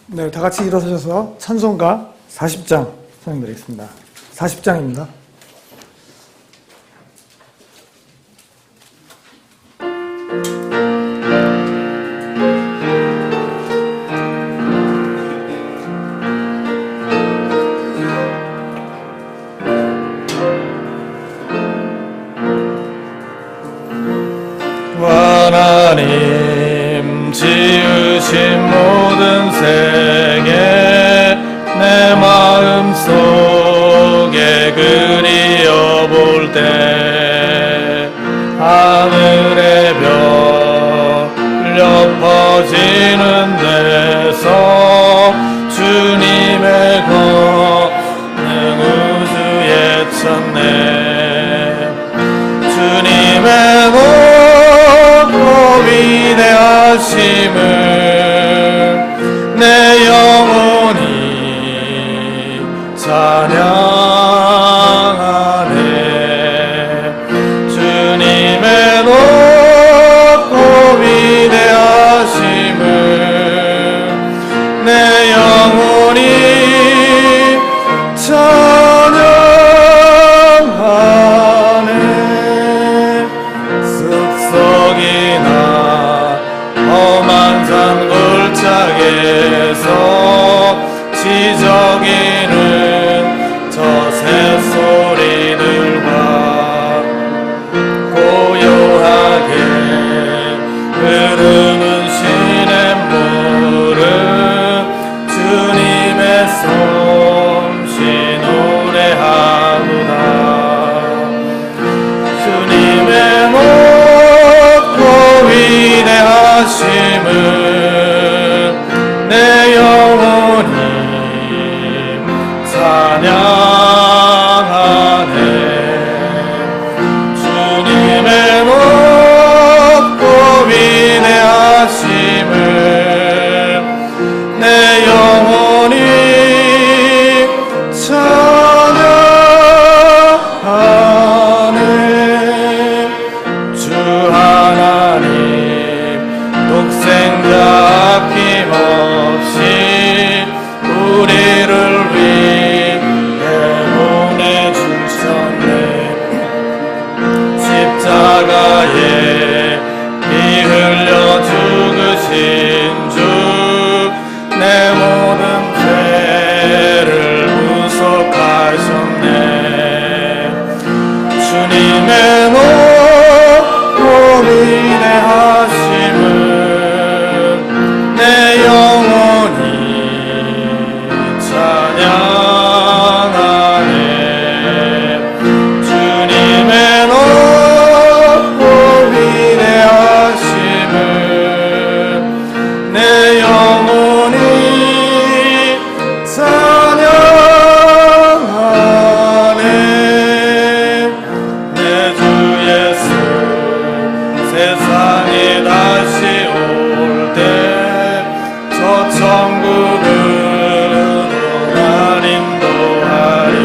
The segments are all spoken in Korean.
네, 다 같이 일어서셔서 찬송가 40장 찬양드리겠습니다. 40장입니다. 하나님 지으신 모든 세계 내 마음 속에 그리어볼 때 하늘의 별 려퍼지는 데서 주님의 권능 우주에 쳤네. 주님의 위대하심을 내 영혼이 찬양하네. 주님의 높고 위대하심을 내 영혼이 찬양하네. 습석이나 험한 산 골짜기에서 지저귀는 저 새소리들과 고요하게 흐르는 시냇물은 주님의 솜씨 노래하구나. 주님의 높고 위대하심을 내 영혼이 찬양하네. 주님의 높고 위대하심을 내 영혼이 찬양하네. 주 하나님 독생자 아낌없이 우리를 위해 보내주셨네. 십자가에 피 흘려 죽으신 주 내 모든 죄를 구속하셨네. 주님의 높고 위대하심을 내 영혼이 찬양하네. 주님의 높고 위대하심을 내 영혼이 찬양하네. 내 주 예수 세상에 다시 올 때 저 천국으로 날 인도하리.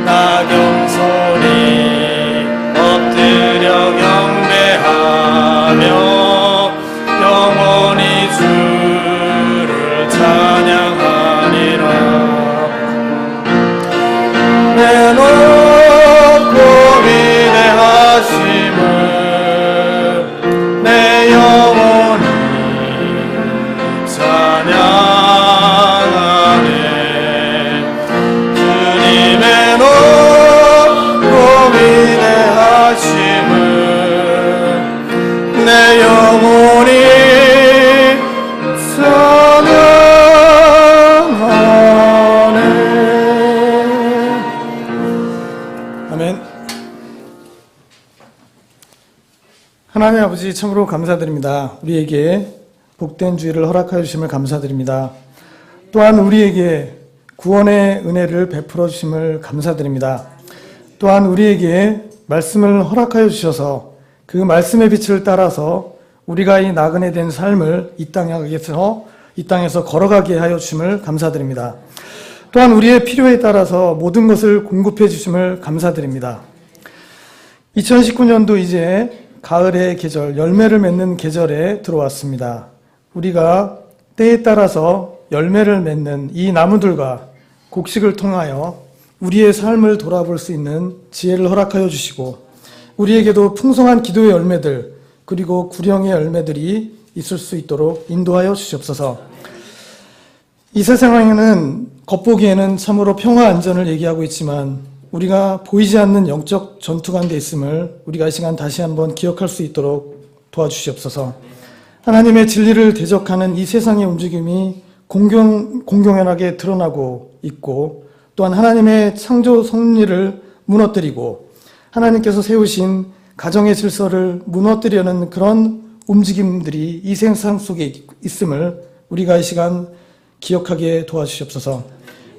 나 겸손히 엎드려 경배하며 영원히 주를 찬양하리라. 내 높고 위대하심을 내 영혼이 찬양하네. 주님의 높고 위대하심을 내 영혼이 찬양하네. 아멘. 하나님 아버지 참으로 감사드립니다. 우리에게 복된 주일을 허락하여 주심을 감사드립니다. 또한 우리에게 구원의 은혜를 베풀어 주심을 감사드립니다. 또한 우리에게 말씀을 허락하여 주셔서 그 말씀의 빛을 따라서 우리가 이 나그네 된 삶을 이 땅에서 걸어가게 하여 주심을 감사드립니다. 또한 우리의 필요에 따라서 모든 것을 공급해 주심을 감사드립니다. 2019년도 이제 가을의 계절, 열매를 맺는 계절에 들어왔습니다. 우리가 때에 따라서 열매를 맺는 이 나무들과 곡식을 통하여 우리의 삶을 돌아볼 수 있는 지혜를 허락하여 주시고 우리에게도 풍성한 기도의 열매들 그리고 구령의 열매들이 있을 수 있도록 인도하여 주시옵소서. 이 세상에는 겉보기에는 참으로 평화 안전을 얘기하고 있지만 우리가 보이지 않는 영적 전투 가운데 있음을 우리가 이 시간 다시 한번 기억할 수 있도록 도와주시옵소서. 하나님의 진리를 대적하는 이 세상의 움직임이 공공연하게 드러나고 있고 또한 하나님의 창조 섭리를 무너뜨리고 하나님께서 세우신 가정의 질서를 무너뜨리려는 그런 움직임들이 이 세상 속에 있음을 우리가 이 시간 기억하게 도와주시옵소서.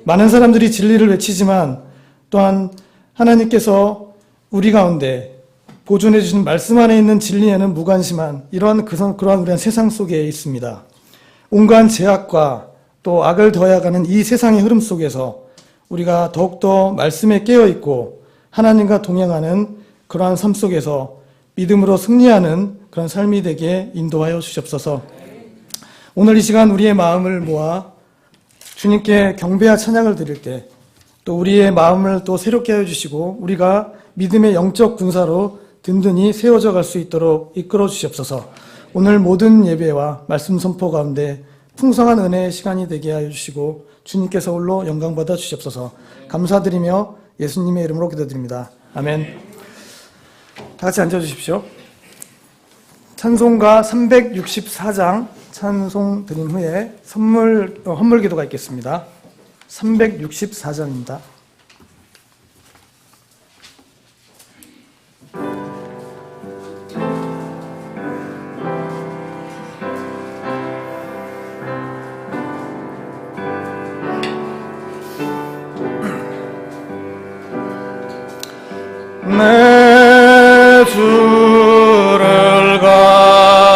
많은 사람들이 진리를 외치지만 또한 하나님께서 우리 가운데 보존해 주신 말씀 안에 있는 진리에는 무관심한 그러한 우리한 세상 속에 있습니다. 온갖 제약과 또 악을 더해가는 이 세상의 흐름 속에서 우리가 더욱더 말씀에 깨어있고 하나님과 동행하는 그러한 삶 속에서 믿음으로 승리하는 그런 삶이 되게 인도하여 주시옵소서. 오늘 이 시간 우리의 마음을 모아 주님께 경배와 찬양을 드릴 때 또 우리의 마음을 또 새롭게 하여 주시고 우리가 믿음의 영적 군사로 든든히 세워져 갈 수 있도록 이끌어 주시옵소서. 오늘 모든 예배와 말씀 선포 가운데 풍성한 은혜의 시간이 되게 하여 주시고 주님께서 홀로 영광 받아 주시옵소서. 감사드리며 예수님의 이름으로 기도드립니다. 아멘. 다 같이 앉아 주십시오. 찬송가 364장 찬송 드린 후에 헌물 기도가 있겠습니다. 364장입니다. 내 주를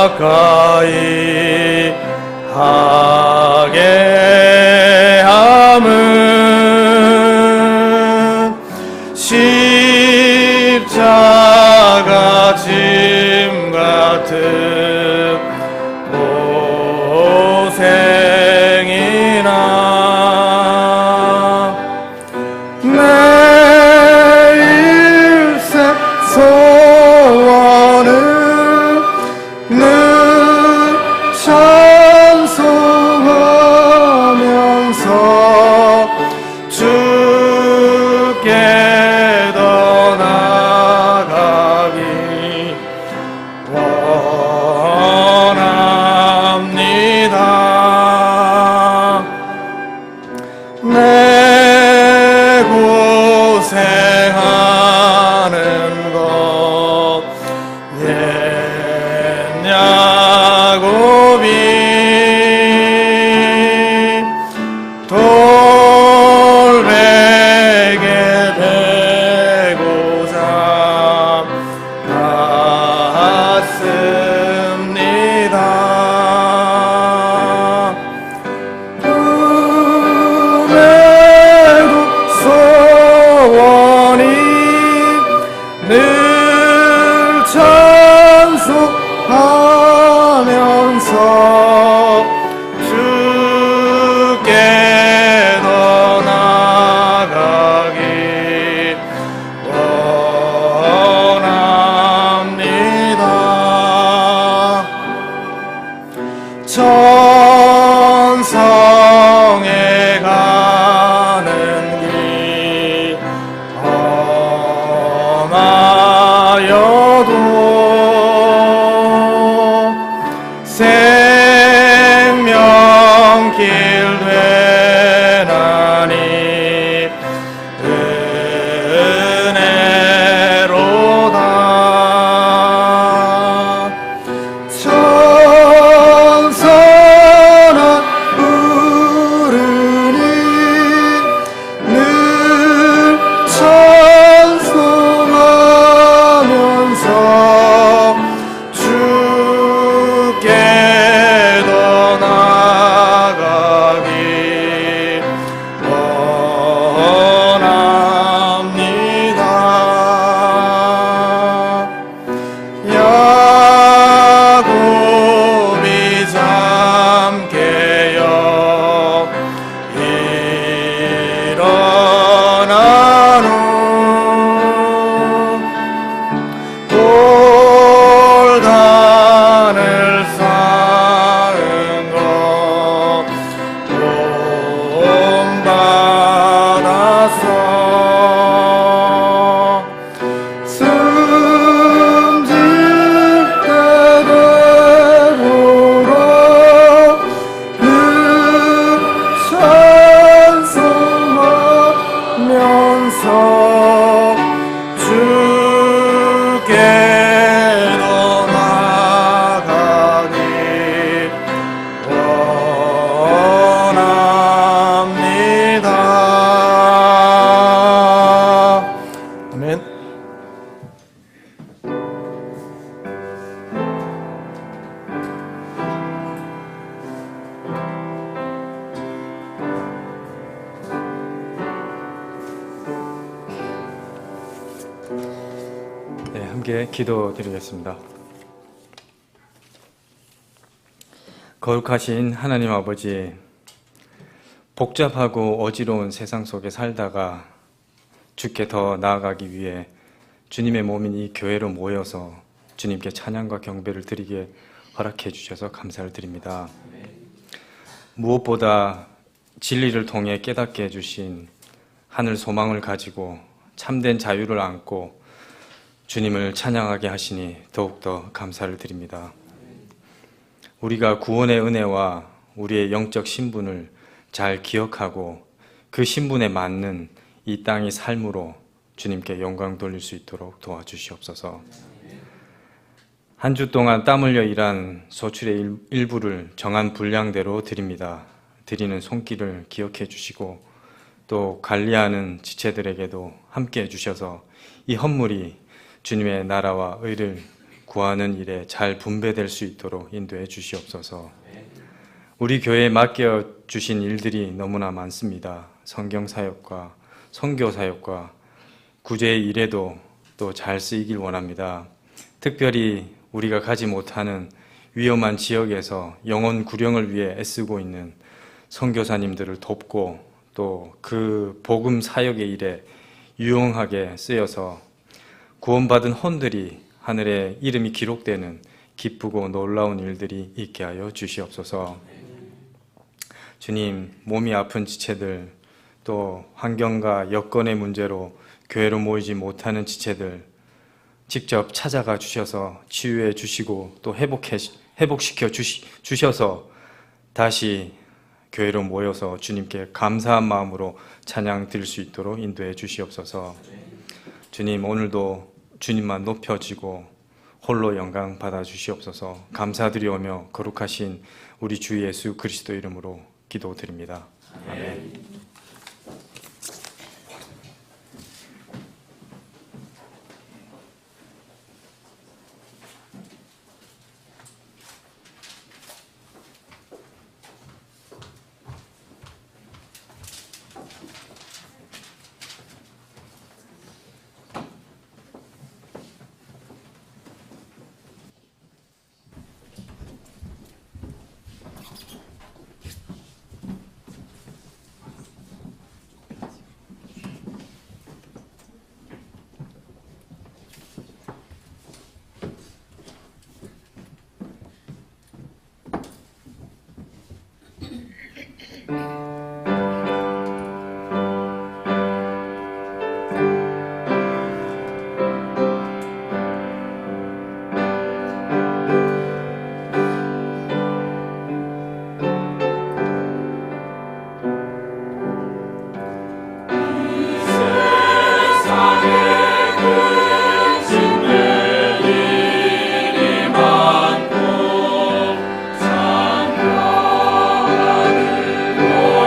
가까이 하게 함은 십자가 짐 같은 고생이나 내 일생 소원은 늘 찬송하며 함께 기도드리겠습니다. 거룩하신 하나님 아버지, 복잡하고 어지러운 세상 속에 살다가 주께 더 나아가기 위해 주님의 몸인 이 교회로 모여서 주님께 찬양과 경배를 드리게 허락해 주셔서 감사를 드립니다. 무엇보다 진리를 통해 깨닫게 해주신 하늘 소망을 가지고 참된 자유를 안고 주님을 찬양하게 하시니 더욱더 감사를 드립니다. 우리가 구원의 은혜와 우리의 영적 신분을 잘 기억하고 그 신분에 맞는 이 땅의 삶으로 주님께 영광 돌릴 수 있도록 도와주시옵소서. 한 주 동안 땀 흘려 일한 소출의 일부를 정한 분량대로 드립니다. 드리는 손길을 기억해 주시고 또 관리하는 지체들에게도 함께 해주셔서 이 헌물이 주님의 나라와 의를 구하는 일에 잘 분배될 수 있도록 인도해 주시옵소서. 우리 교회에 맡겨주신 일들이 너무나 많습니다. 성경사역과 선교사역과 구제의 일에도 또 잘 쓰이길 원합니다. 특별히 우리가 가지 못하는 위험한 지역에서 영혼 구령을 위해 애쓰고 있는 선교사님들을 돕고 또 그 복음 사역의 일에 유용하게 쓰여서 구원받은 혼들이 하늘에 이름이 기록되는 기쁘고 놀라운 일들이 있게 하여 주시옵소서. 주님, 몸이 아픈 지체들, 또 환경과 여건의 문제로 교회로 모이지 못하는 지체들 직접 찾아가 주셔서 치유해 주시고 또 회복시켜 주셔서 다시 교회로 모여서 주님께 감사한 마음으로 찬양 드릴 수 있도록 인도해 주시옵소서. 주님, 오늘도 주님만 높여지고 홀로 영광 받아 주시옵소서. 감사드리오며 거룩하신 우리 주 예수 그리스도 이름으로 기도드립니다. 아멘. 오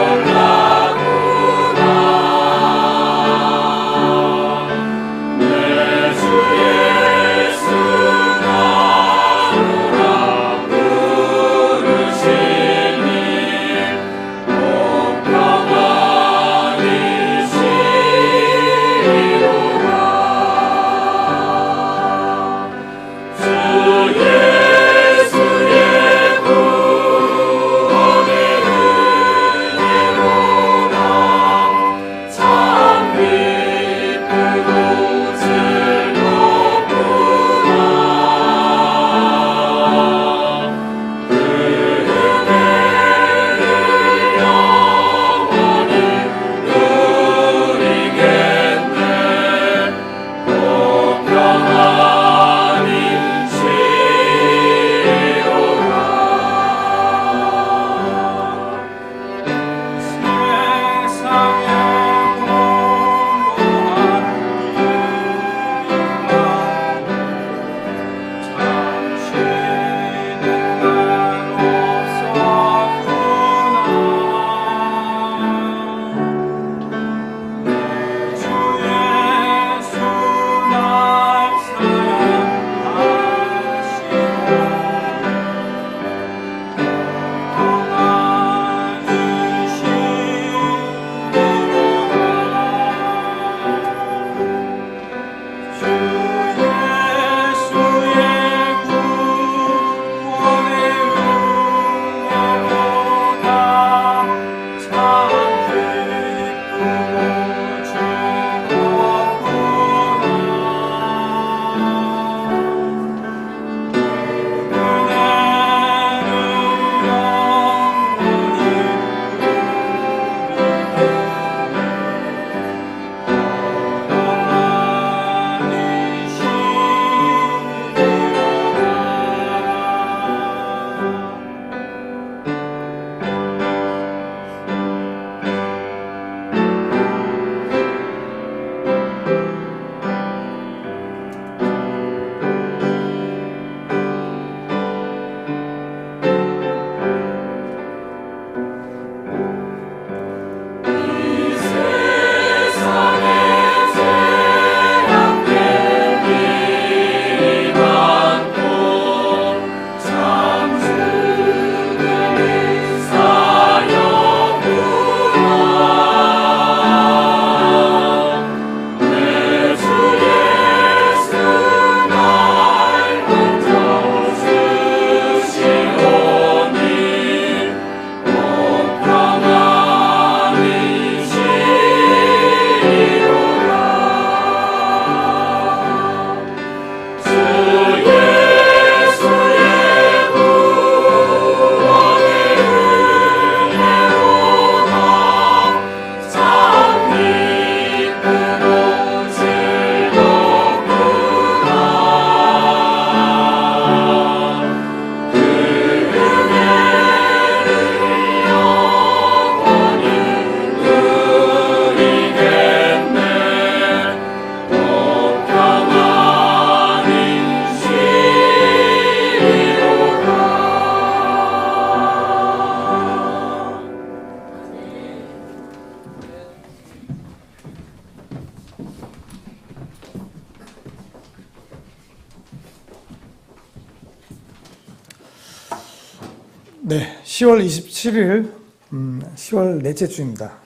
네, 10월 27일 10월 넷째 주입니다.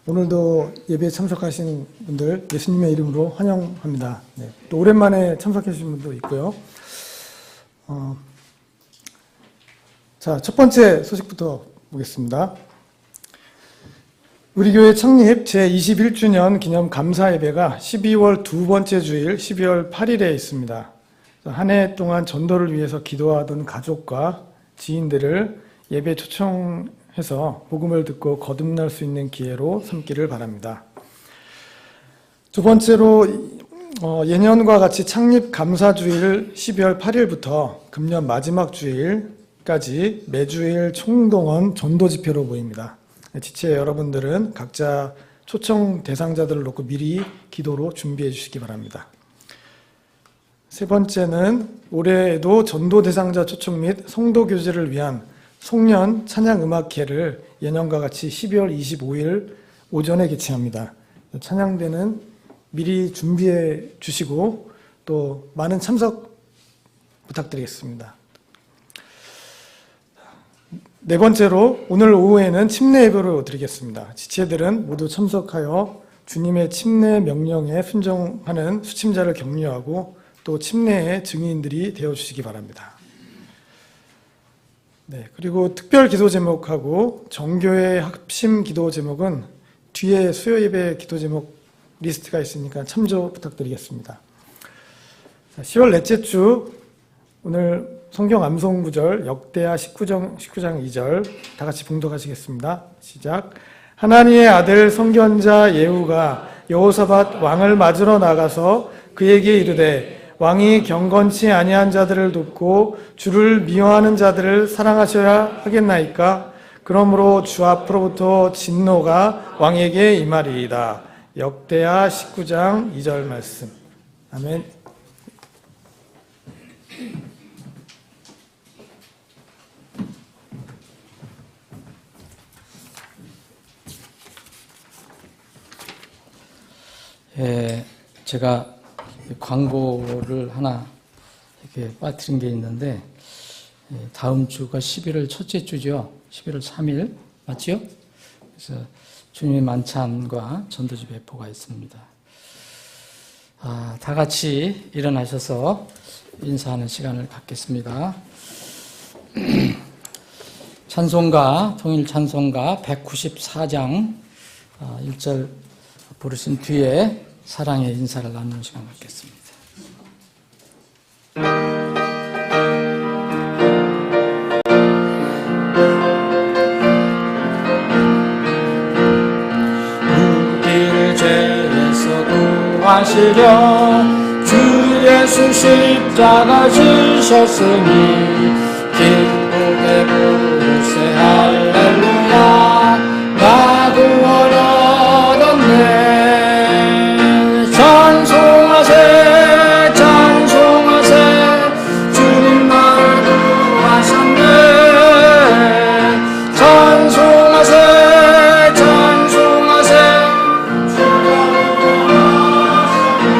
오늘도 예배에 참석하신 분들 예수님의 이름으로 환영합니다. 네, 또 오랜만에 참석해 주신 분도 있고요. 자, 첫 번째 소식부터 보겠습니다. 우리 교회 창립 제21주년 기념 감사 예배가 12월 두 번째 주일 12월 8일에 있습니다. 한 해 동안 전도를 위해서 기도하던 가족과 지인들을 예배 초청해서 복음을 듣고 거듭날 수 있는 기회로 삼기를 바랍니다. 두 번째로 예년과 같이 창립 감사주일 12월 8일부터 금년 마지막 주일까지 매주일 총동원 전도 집회로 모입니다. 지체 여러분들은 각자 초청 대상자들을 놓고 미리 기도로 준비해 주시기 바랍니다. 세 번째는 올해에도 전도 대상자 초청 및 성도 교제를 위한 송년 찬양음악회를 예년과 같이 12월 25일 오전에 개최합니다. 찬양대는 미리 준비해 주시고 또 많은 참석 부탁드리겠습니다. 네 번째로 오늘 오후에는 침례 예배를 드리겠습니다. 지체들은 모두 참석하여 주님의 침례 명령에 순종하는 수침자를 격려하고 또 침례의 증인들이 되어주시기 바랍니다. 네, 그리고 특별 기도 제목하고 정교회 합심 기도 제목은 뒤에 수요 예배 기도 제목 리스트가 있으니까 참조 부탁드리겠습니다. 자, 10월 넷째 주 오늘 성경 암송 구절 역대하 19장 2절 다 같이 봉독하시겠습니다. 시작. 하나님의 아들 선견자 예후가 여호사밧 왕을 맞으러 나가서 그에게 이르되 왕이 경건치 아니한 자들을 돕고 주를 미워하는 자들을 사랑하셔야 하겠나이까? 그러므로 주 앞으로부터 진노가 왕에게 임하리이다. 역대하 19장 2절 말씀. 아멘. 제가 광고를 하나 이렇게 빠뜨린 게 있는데, 다음 주가 11월 첫째 주죠. 11월 3일 맞죠? 그래서 주님의 만찬과 전도지 배포가 있습니다. 다 같이 일어나셔서 인사하는 시간을 갖겠습니다. 찬송가, 통일 찬송가 194장 1절 부르신 뒤에 사랑의 인사를 나누는 시간 갖겠습니다. 우리를 죄에서 구하시려 주 예수 십자가 지셨으니 기쁘게 부르세 할렐루야 나 구원 얻었네. 찬송하세 찬송하세 주님 나를 구하셨네. 찬송하세 찬송하세 주 나를 구하셨네.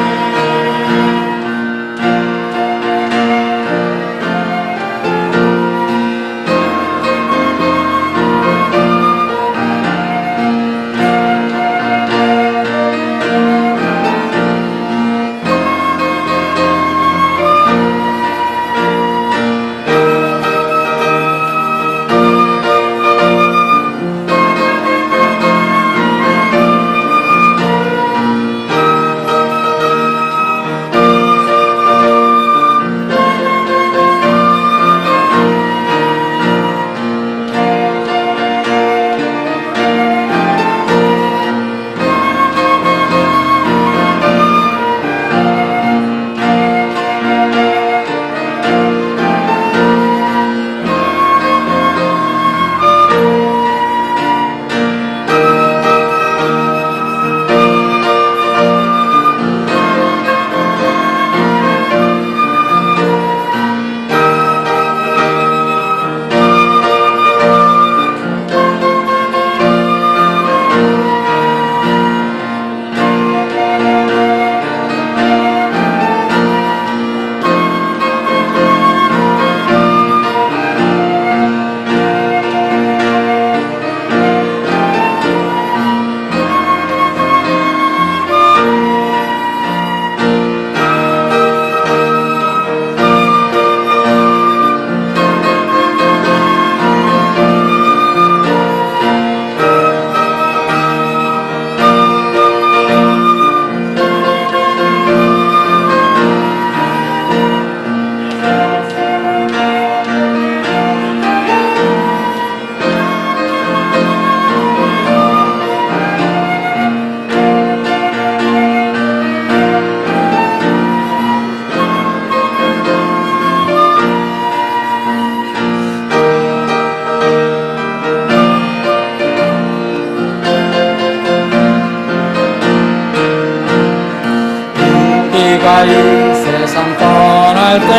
이 세상 떠날 때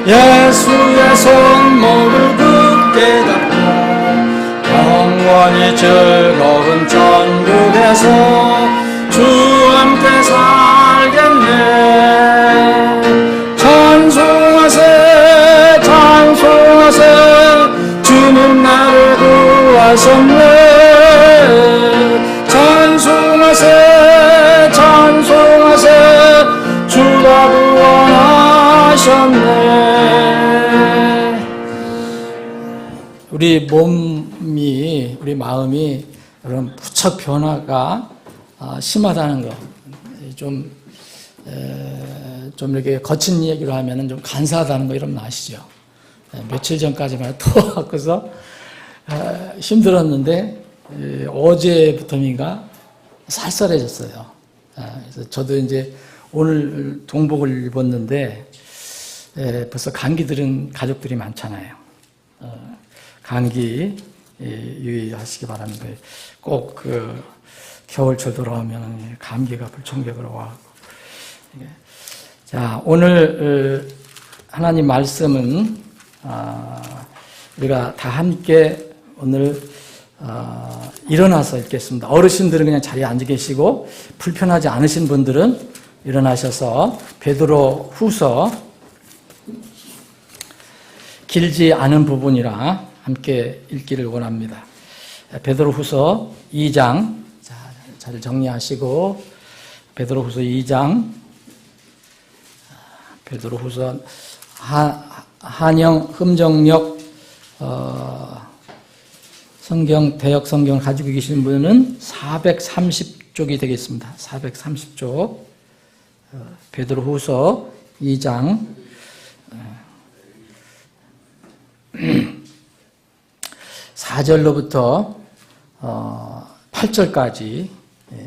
예수의 손목을 굳게 잡고 영원히 즐거운 천국에서 주와 함께 살겠네. 찬송하세 찬송하세 주님 나를 구하셨네. 찬송하세 찬송하세 주가 구원하셨네. 우리 몸이 우리 마음이 여러분 무척 변화가 심하다는 거. 좀 이렇게 거친 얘기로 하면은 좀 간사하다는 거 여러분 아시죠? 며칠 전까지만 또 갖고서 힘들었는데 어제부터인가 쌀쌀해졌어요. 그래서 저도 이제 오늘 동복을 입었는데 벌써 감기 들은 가족들이 많잖아요. 감기 유의하시기 바랍니다. 꼭 그 겨울철 돌아오면 감기가 불청객으로 와고. 자, 오늘 하나님 말씀은 우리가 다 함께 오늘 일어나서 읽겠습니다. 어르신들은 그냥 자리에 앉아 계시고 불편하지 않으신 분들은 일어나셔서 베드로 후서 길지 않은 부분이라 함께 읽기를 원합니다. 베드로 후서 2장, 잘 정리하시고 베드로 후서 2장, 베드로 후서 한영 흠정역 성경, 대역 성경을 가지고 계시는 분은 430쪽이 되겠습니다. 430쪽. 베드로 후서 2장 4절로부터 8절까지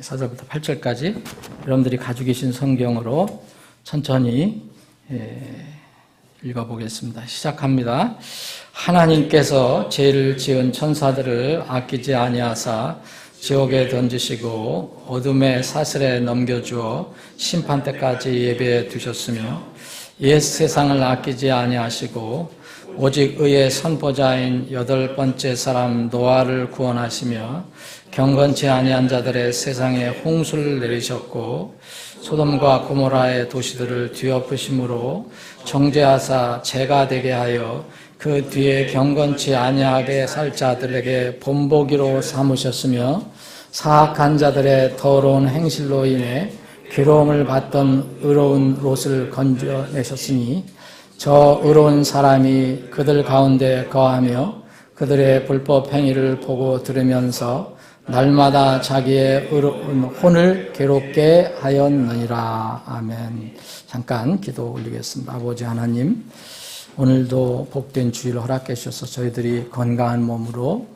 4절부터 8절까지 여러분들이 가지고 계신 성경으로 천천히 읽어보겠습니다. 시작합니다. 하나님께서 죄를 지은 천사들을 아끼지 아니하사 지옥에 던지시고 어둠의 사슬에 넘겨주어 심판 때까지 예배해 두셨으며 옛 세상을 아끼지 아니하시고 오직 의의 선포자인 8번째 사람 노아를 구원하시며 경건치 아니한 자들의 세상에 홍수를 내리셨고 소돔과 고모라의 도시들을 뒤엎으심으로 정죄하사 죄가 되게 하여 그 뒤에 경건치 아니하게 살 자들에게 본보기로 삼으셨으며 사악한 자들의 더러운 행실로 인해 괴로움을 받던 의로운 롯을 건져내셨으니 저 의로운 사람이 그들 가운데 거하며 그들의 불법 행위를 보고 들으면서 날마다 자기의 의로운 혼을 괴롭게 하였느니라. 아멘. 잠깐 기도 올리겠습니다. 아버지 하나님, 오늘도 복된 주일을 허락해 주셔서 저희들이 건강한 몸으로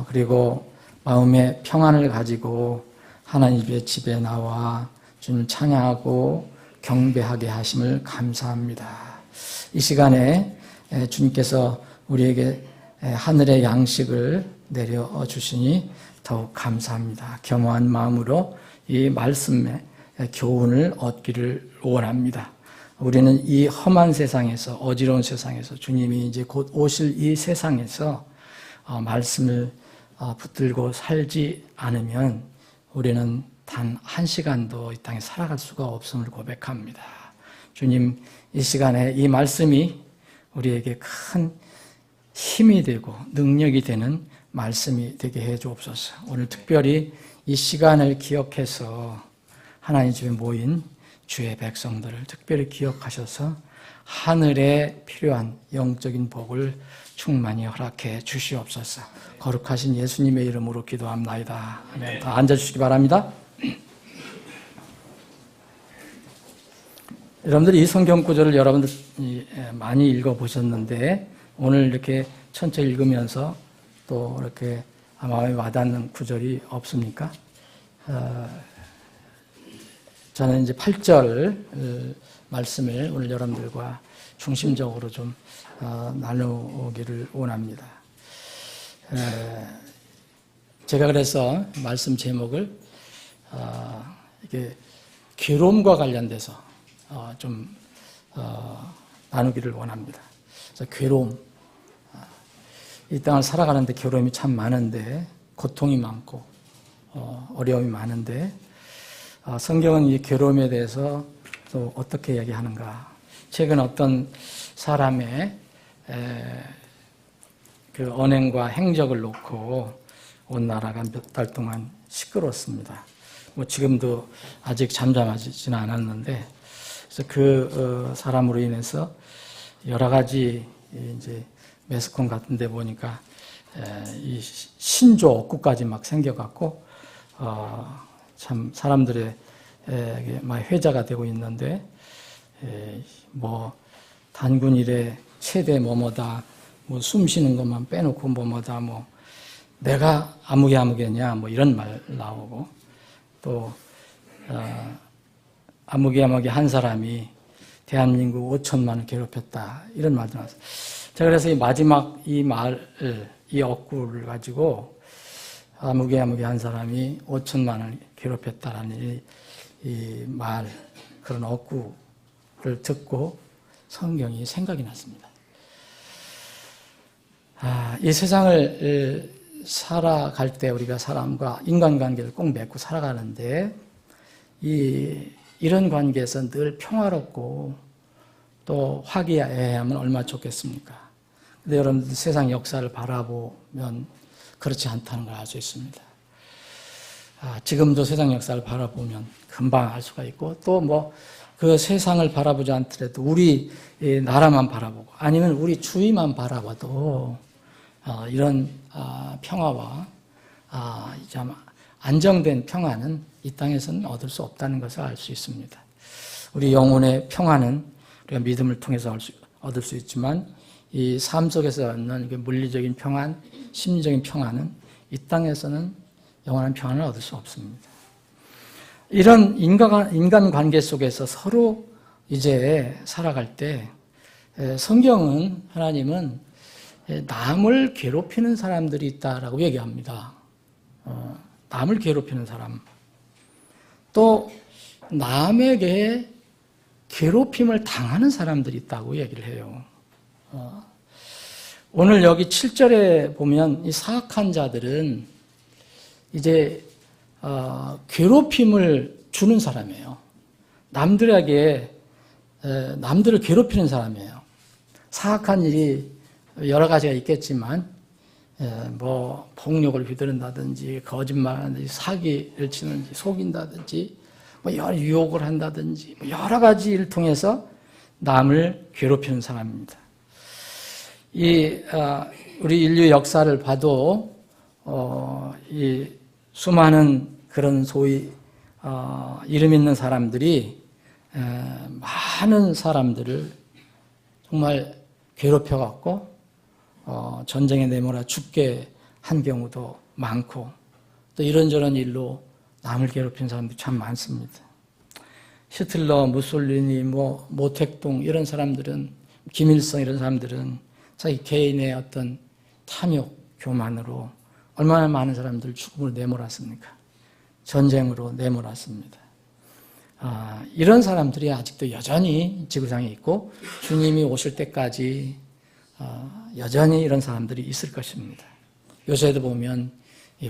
그리고 마음의 평안을 가지고 하나님의 집에 나와 주님을 찬양하고 경배하게 하심을 감사합니다. 이 시간에 주님께서 우리에게 하늘의 양식을 내려주시니 더욱 감사합니다. 겸허한 마음으로 이 말씀의 교훈을 얻기를 원합니다. 우리는 이 험한 세상에서, 어지러운 세상에서, 주님이 이제 곧 오실 이 세상에서 말씀을 붙들고 살지 않으면 우리는 단 한 시간도 이 땅에 살아갈 수가 없음을 고백합니다. 주님, 이 시간에 이 말씀이 우리에게 큰 힘이 되고 능력이 되는 말씀이 되게 해 주옵소서. 오늘 특별히 이 시간을 기억해서 하나님 집에 모인 주의 백성들을 특별히 기억하셔서 하늘에 필요한 영적인 복을 충만히 허락해 주시옵소서. 거룩하신 예수님의 이름으로 기도합나이다. 아멘. 다 앉아주시기 바랍니다. 여러분들이 이 성경 구절을 여러분들 많이 읽어보셨는데 오늘 이렇게 천천히 읽으면서 또 이렇게 마음에 와닿는 구절이 없습니까? 저는 이제 8절 말씀을 오늘 여러분들과 중심적으로 좀 나누기를 원합니다. 제가 그래서 말씀 제목을 이게 괴로움과 관련돼서 좀 나누기를 원합니다. 그래서 괴로움, 이 땅을 살아가는데 괴로움이 참 많은데, 고통이 많고 어려움이 많은데, 성경은 이 괴로움에 대해서 또 어떻게 이야기하는가. 최근 어떤 사람의 그 언행과 행적을 놓고 온 나라가 몇 달 동안 시끄러웠습니다. 뭐 지금도 아직 잠잠하지는 않았는데, 그래서 그 사람으로 인해서 여러 가지 이제 매스컴 같은 데 보니까 이 신조 억구까지 막 생겨갖고 참 사람들의 많이 회자가 되고 있는데, 뭐 단군 이래 최대 뭐뭐다, 뭐 숨 쉬는 것만 빼놓고 뭐뭐다, 뭐 내가 아무개냐 뭐 이런 말 나오고, 또 아무개 한 사람이 대한민국 5천만을 괴롭혔다, 이런 말도 나왔어요. 제가 그래서 이 마지막 이 말을, 이 억구를 가지고 아무개 한 사람이 5천만을 괴롭혔다라는 이 말, 그런 억구를 듣고 성경이 생각이 났습니다. 이 세상을 살아갈 때 우리가 사람과 인간관계를 꼭 맺고 살아가는데, 이런 관계에서 늘 평화롭고 또 화기애애하면 얼마나 좋겠습니까? 근데 여러분들 세상 역사를 바라보면 그렇지 않다는 걸 알 수 있습니다. 지금도 세상 역사를 바라보면 금방 알 수가 있고, 또 뭐 그 세상을 바라보지 않더라도 우리 나라만 바라보고 아니면 우리 주위만 바라봐도 이런 평화와 참 안정된 평화는 이 땅에서는 얻을 수 없다는 것을 알 수 있습니다. 우리 영혼의 평화는 우리가 믿음을 통해서 얻을 수 있지만, 이 삶 속에서 얻는 물리적인 평안, 심리적인 평안은 이 땅에서는 영원한 평안을 얻을 수 없습니다. 이런 인간관계 속에서 서로 이제 살아갈 때, 성경은, 하나님은 남을 괴롭히는 사람들이 있다라고 얘기합니다. 남을 괴롭히는 사람. 또 남에게 괴롭힘을 당하는 사람들이 있다고 얘기를 해요. 오늘 여기 7절에 보면 이 사악한 자들은 이제 괴롭힘을 주는 사람이에요. 남들에게 남들을 괴롭히는 사람이에요. 사악한 일이 여러 가지가 있겠지만, 뭐 폭력을 휘두른다든지, 거짓말하든지, 사기를 치는지, 속인다든지, 뭐 여러 유혹을 한다든지, 여러 가지 일을 통해서 남을 괴롭히는 사람입니다. 우리 인류 역사를 봐도 이 수많은 그런 소위 이름 있는 사람들이 많은 사람들을 정말 괴롭혀갖고 전쟁에 내몰아 죽게 한 경우도 많고, 또 이런저런 일로 남을 괴롭히는 사람들이 참 많습니다. 히틀러, 무솔리니, 모택동 이런 사람들은, 김일성 이런 사람들은 자기 개인의 어떤 탐욕, 교만으로 얼마나 많은 사람들 죽음으로 내몰았습니까? 전쟁으로 내몰았습니다. 이런 사람들이 아직도 여전히 지구상에 있고, 주님이 오실 때까지 여전히 이런 사람들이 있을 것입니다. 요새도 보면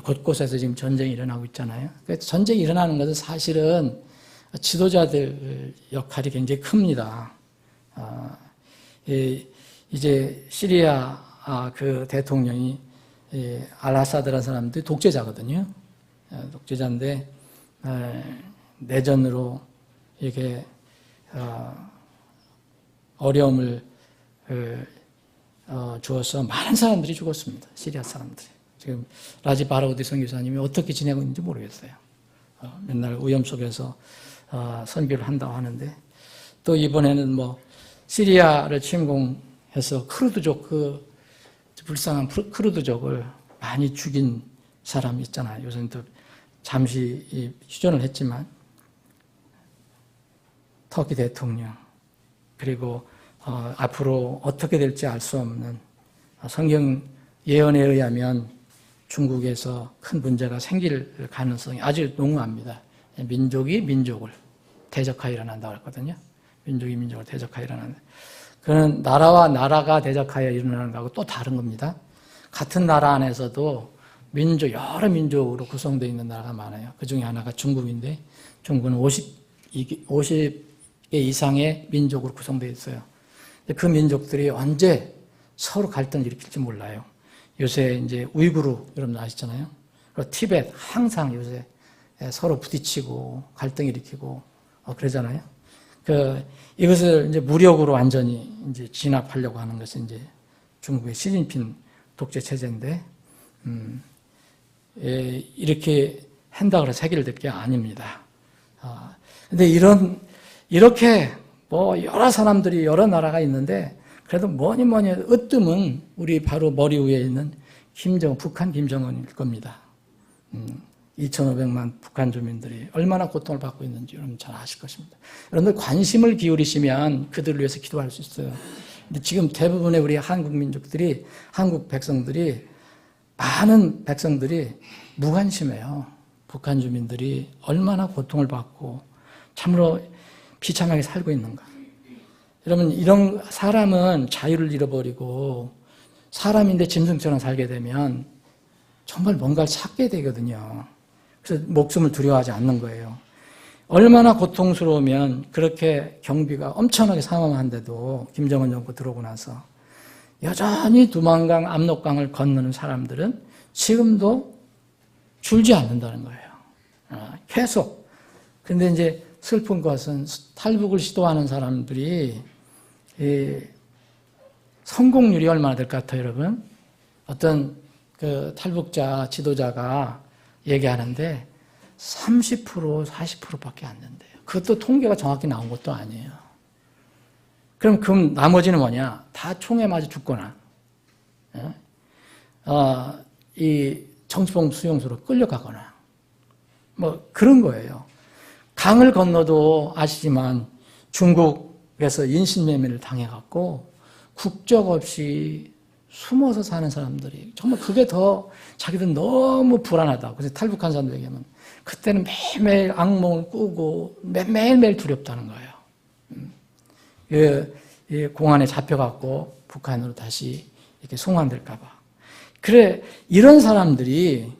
곳곳에서 지금 전쟁이 일어나고 있잖아요. 전쟁이 일어나는 것은 사실은 지도자들 역할이 굉장히 큽니다. 이제 시리아 그 대통령이 알아사드라는 사람들이 독재자거든요. 독재자인데 내전으로 이렇게 어려움을 주어서 많은 사람들이 죽었습니다. 시리아 사람들이. 지금 라지 바라우디 선교사님이 어떻게 지내고 있는지 모르겠어요. 맨날 위험 속에서 선교를 한다고 하는데, 또 이번에는 뭐 시리아를 침공해서 크루드족, 그 불쌍한 크루드족을 많이 죽인 사람이 있잖아요. 요새는 또 잠시 휴전을 했지만, 터키 대통령, 그리고 앞으로 어떻게 될지 알 수 없는, 성경 예언에 의하면 중국에서 큰 문제가 생길 가능성이 아주 농후합니다. 민족이 민족을 대적하여 일어난다고 했거든요. 민족이 민족을 대적하여 일어난다. 그는 나라와 나라가 대적하여 일어나는 거하고 또 다른 겁니다. 같은 나라 안에서도 여러 민족으로 구성되어 있는 나라가 많아요. 그 중에 하나가 중국인데 중국은 50개 이상의 민족으로 구성되어 있어요. 그 민족들이 언제 서로 갈등을 일으킬지 몰라요. 요새 이제 우이구르 여러분 아시잖아요. 그리고 티벳 항상 요새 서로 부딪히고 갈등 일으키고 그러잖아요. 이것을 이제 무력으로 완전히 이제 진압하려고 하는 것이 이제 중국의 시진핑 독재 체제인데, 이렇게 한다고 해서 해결될 게 아닙니다. 근데 이렇게 뭐 여러 사람들이 여러 나라가 있는데, 그래도 뭐니 으뜸은 우리 바로 머리 위에 있는 북한 김정은일 겁니다. 2,500만 북한 주민들이 얼마나 고통을 받고 있는지 여러분 잘 아실 것입니다. 여러분들 관심을 기울이시면 그들을 위해서 기도할 수 있어요. 근데 지금 대부분의 우리 한국 민족들이, 한국 백성들이, 많은 백성들이 무관심해요. 북한 주민들이 얼마나 고통을 받고 참으로 비참하게 살고 있는가. 여러분, 이런 사람은 자유를 잃어버리고 사람인데 짐승처럼 살게 되면 정말 뭔가를 찾게 되거든요. 그래서 목숨을 두려워하지 않는 거예요. 얼마나 고통스러우면 그렇게 경비가 엄청나게 상황한데도 김정은 정부 들어오고 나서 여전히 두만강, 압록강을 건너는 사람들은 지금도 줄지 않는다는 거예요. 계속. 근데 이제 슬픈 것은 탈북을 시도하는 사람들이 성공률이 얼마나 될 것 같아요, 여러분? 어떤 그 탈북자 지도자가 얘기하는데 30%, 40%밖에 안 된대요. 그것도 통계가 정확히 나온 것도 아니에요. 그럼 나머지는 뭐냐? 다 총에 맞아 죽거나, 이 정치봉 수용소로 끌려가거나, 뭐 그런 거예요. 강을 건너도 아시지만 중국에서 인신매매를 당해갖고 국적 없이 숨어서 사는 사람들이 정말 그게 더 자기들 너무 불안하다고. 그래서 탈북한 사람들 얘기하면 그때는 매일매일 악몽을 꾸고 매일매일 두렵다는 거예요. 공안에 잡혀갖고 북한으로 다시 이렇게 송환될까봐. 그래, 이런 사람들이,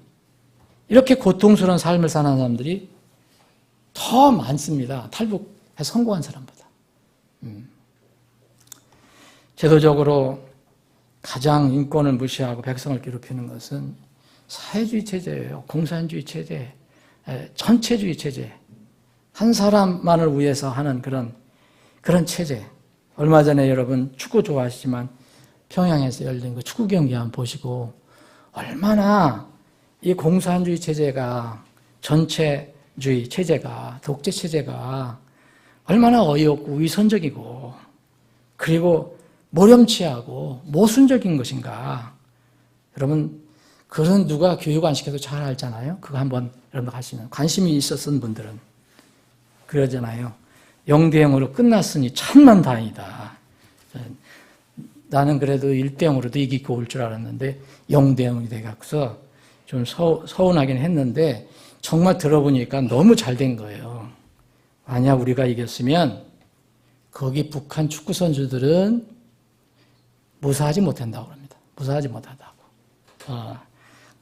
이렇게 고통스러운 삶을 사는 사람들이 더 많습니다. 탈북에 성공한 사람보다. 제도적으로 가장 인권을 무시하고 백성을 괴롭히는 것은 사회주의 체제예요. 공산주의 체제, 전체주의 체제. 한 사람만을 위해서 하는 그런 체제. 얼마 전에 여러분 축구 좋아하시지만 평양에서 열린 그 축구 경기 한번 보시고 얼마나 이 공산주의 체제가, 전체주의 체제가, 독재 체제가 얼마나 어이없고 위선적이고 그리고 모렴치하고 모순적인 것인가. 여러분, 그런 누가 교육 안 시켜도 잘 알잖아요. 그거 한번 여러분 하시면, 관심이 있었던 분들은 그러잖아요. 0대0으로 끝났으니 천만 다행이다. 나는 그래도 1대0으로도 이기고 올 줄 알았는데 0대0이 돼갖고서 좀 서운하긴 했는데 정말 들어보니까 너무 잘 된 거예요. 만약 우리가 이겼으면 거기 북한 축구 선수들은 무사하지 못한다고 합니다. 무사하지 못하다고.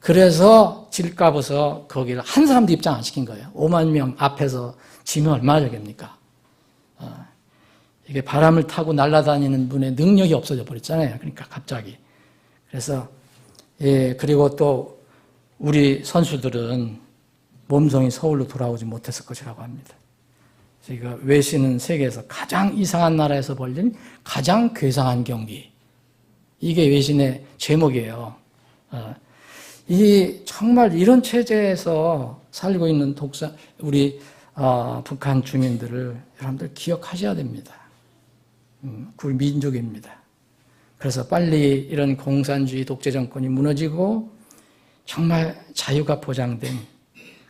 그래서 질까봐서 거기를 한 사람도 입장 안 시킨 거예요. 5만 명 앞에서 지면 얼마나 되겠습니까? 이게 바람을 타고 날아다니는 분의 능력이 없어져 버렸잖아요. 그러니까 갑자기. 그래서, 그리고 또 우리 선수들은 몸성이 서울로 돌아오지 못했을 것이라고 합니다. 저희가 외신은 세계에서 가장 이상한 나라에서 벌린 가장 괴상한 경기. 이게 외신의 제목이에요. 정말 이런 체제에서 살고 있는 우리 북한 주민들을 여러분들 기억하셔야 됩니다. 그 민족입니다. 그래서 빨리 이런 공산주의 독재 정권이 무너지고 정말 자유가 보장된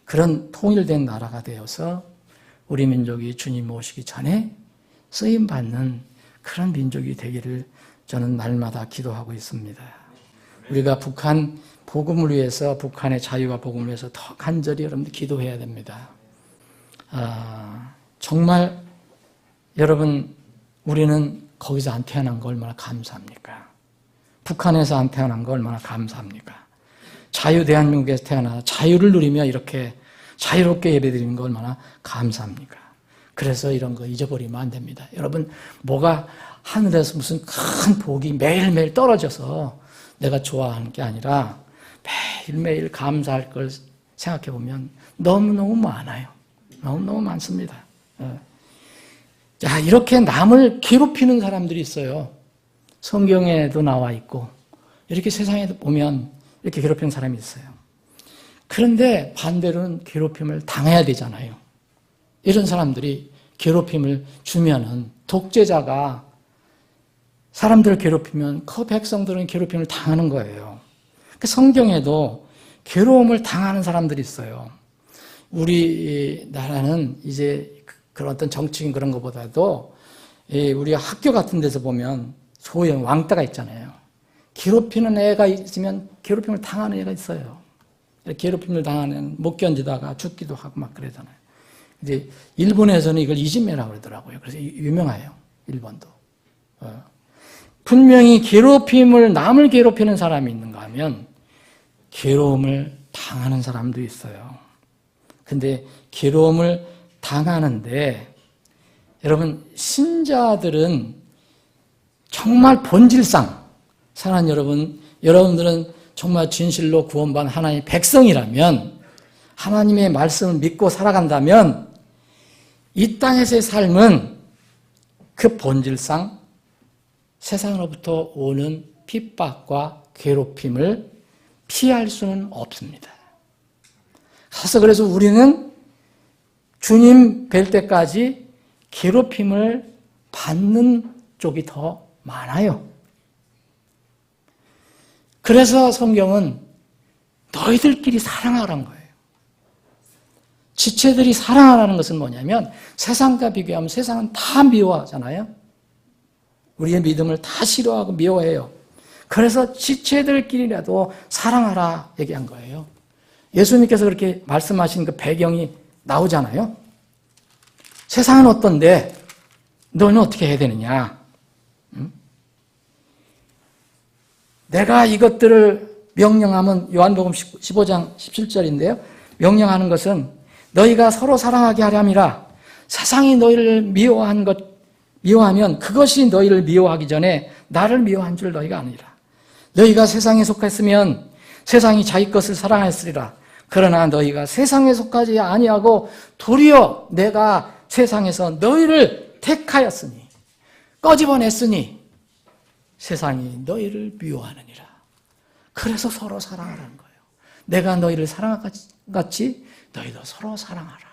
그런 통일된 나라가 되어서 우리 민족이 주님 오시기 전에 쓰임받는 그런 민족이 되기를 저는 날마다 기도하고 있습니다. 우리가 북한 복음을 위해서, 북한의 자유와 복음을 위해서 더 간절히 여러분들 기도해야 됩니다. 정말 여러분, 우리는 거기서 안 태어난 거 얼마나 감사합니까? 북한에서 안 태어난 거 얼마나 감사합니까? 자유 대한민국에서 태어나 자유를 누리며 이렇게 자유롭게 예배드리는 거 얼마나 감사합니까? 그래서 이런 거 잊어버리면 안 됩니다. 여러분, 뭐가 하늘에서 무슨 큰 복이 매일매일 떨어져서 내가 좋아하는 게 아니라 매일매일 감사할 걸 생각해 보면 너무너무 많아요. 너무너무 많습니다. 자, 이렇게 남을 괴롭히는 사람들이 있어요. 성경에도 나와 있고, 이렇게 세상에 보면 이렇게 괴롭히는 사람이 있어요. 그런데 반대로는 괴롭힘을 당해야 되잖아요. 이런 사람들이 괴롭힘을 주면은 독재자가 사람들을 괴롭히면 그 백성들은 괴롭힘을 당하는 거예요. 성경에도 괴로움을 당하는 사람들이 있어요. 우리나라는 이제 그런 어떤 정치인 그런 것보다도 우리 학교 같은 데서 보면 소위 왕따가 있잖아요. 괴롭히는 애가 있으면 괴롭힘을 당하는 애가 있어요. 괴롭힘을 당하는 못 견디다가 죽기도 하고 막 그러잖아요. 이제 일본에서는 이걸 이지메라고 그러더라고요. 그래서 유명해요. 일본도. 분명히 남을 괴롭히는 사람이 있는가 하면 괴로움을 당하는 사람도 있어요. 근데 괴로움을 당하는데 여러분, 신자들은 정말 본질상 사랑하는 여러분들은 정말 진실로 구원받은 하나님의 백성이라면, 하나님의 말씀을 믿고 살아간다면 이 땅에서의 삶은 그 본질상 세상으로부터 오는 핍박과 괴롭힘을 피할 수는 없습니다. 그래서 우리는 주님 뵐 때까지 괴롭힘을 받는 쪽이 더 많아요. 그래서 성경은 너희들끼리 사랑하라는 거예요. 지체들이 사랑하라는 것은 뭐냐면, 세상과 비교하면 세상은 다 미워하잖아요. 우리의 믿음을 다 싫어하고 미워해요. 그래서 지체들끼리라도 사랑하라 얘기한 거예요. 예수님께서 그렇게 말씀하신 그 배경이 나오잖아요. 세상은 어떤데 너는 어떻게 해야 되느냐? 내가 이것들을 명령하면, 요한복음 15장 17절인데요. 명령하는 것은 너희가 서로 사랑하게 하렴이라. 세상이 너희를 미워하면 그것이 너희를 미워하기 전에 나를 미워한 줄 너희가 아니라. 너희가 세상에 속했으면 세상이 자기 것을 사랑하였으리라. 그러나 너희가 세상에 속하지 아니하고 도리어 내가 세상에서 너희를 택하였으니, 꺼집어냈으니 세상이 너희를 미워하느니라. 그래서 서로 사랑하라는 거예요. 내가 너희를 사랑같이 너희도 서로 사랑하라.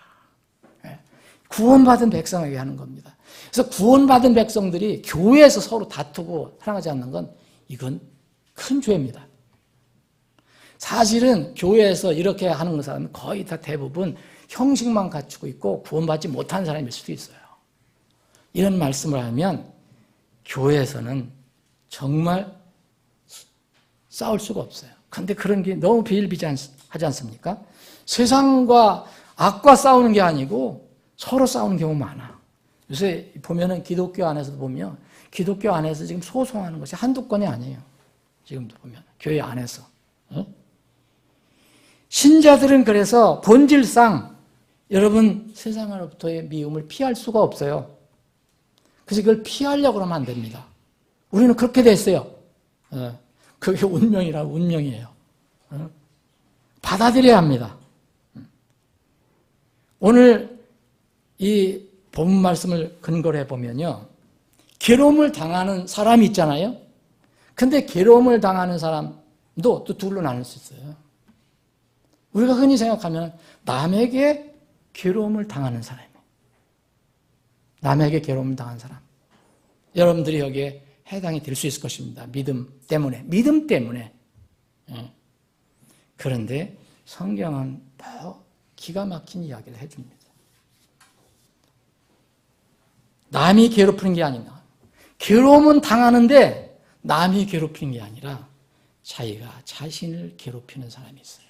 구원받은 백성에게 하는 겁니다. 그래서 구원받은 백성들이 교회에서 서로 다투고 사랑하지 않는 건, 이건 큰 죄입니다. 사실은 교회에서 이렇게 하는 사람은 거의 다 대부분 형식만 갖추고 있고 구원받지 못한 사람일 수도 있어요. 이런 말씀을 하면 교회에서는 정말 싸울 수가 없어요. 그런데 그런 게 너무 비일비재하지 않습니까? 세상과 악과 싸우는 게 아니고 서로 싸우는 경우 많아. 요새 보면은 기독교 안에서도 보면, 기독교 안에서 지금 소송하는 것이 한두 건이 아니에요. 지금도 보면 교회 안에서. 신자들은 그래서 본질상 여러분 세상으로부터의 미움을 피할 수가 없어요. 그래서 이걸 피하려고 하면 안 됩니다. 우리는 그렇게 됐어요. 그게 운명이에요. 받아들여야 합니다. 오늘 이 본문 말씀을 근거로 해보면요, 괴로움을 당하는 사람이 있잖아요. 근데 괴로움을 당하는 사람도 또 둘로 나눌 수 있어요. 우리가 흔히 생각하면 남에게 괴로움을 당하는 사람이에요. 남에게 괴로움을 당한 사람. 여러분들이 여기에 해당이 될 수 있을 것입니다. 믿음 때문에. 그런데 성경은 더 기가 막힌 이야기를 해줍니다. 남이 괴롭히는 게 아니라, 괴로움은 당하는데 남이 괴롭히는 게 아니라 자기가 자신을 괴롭히는 사람이 있어요.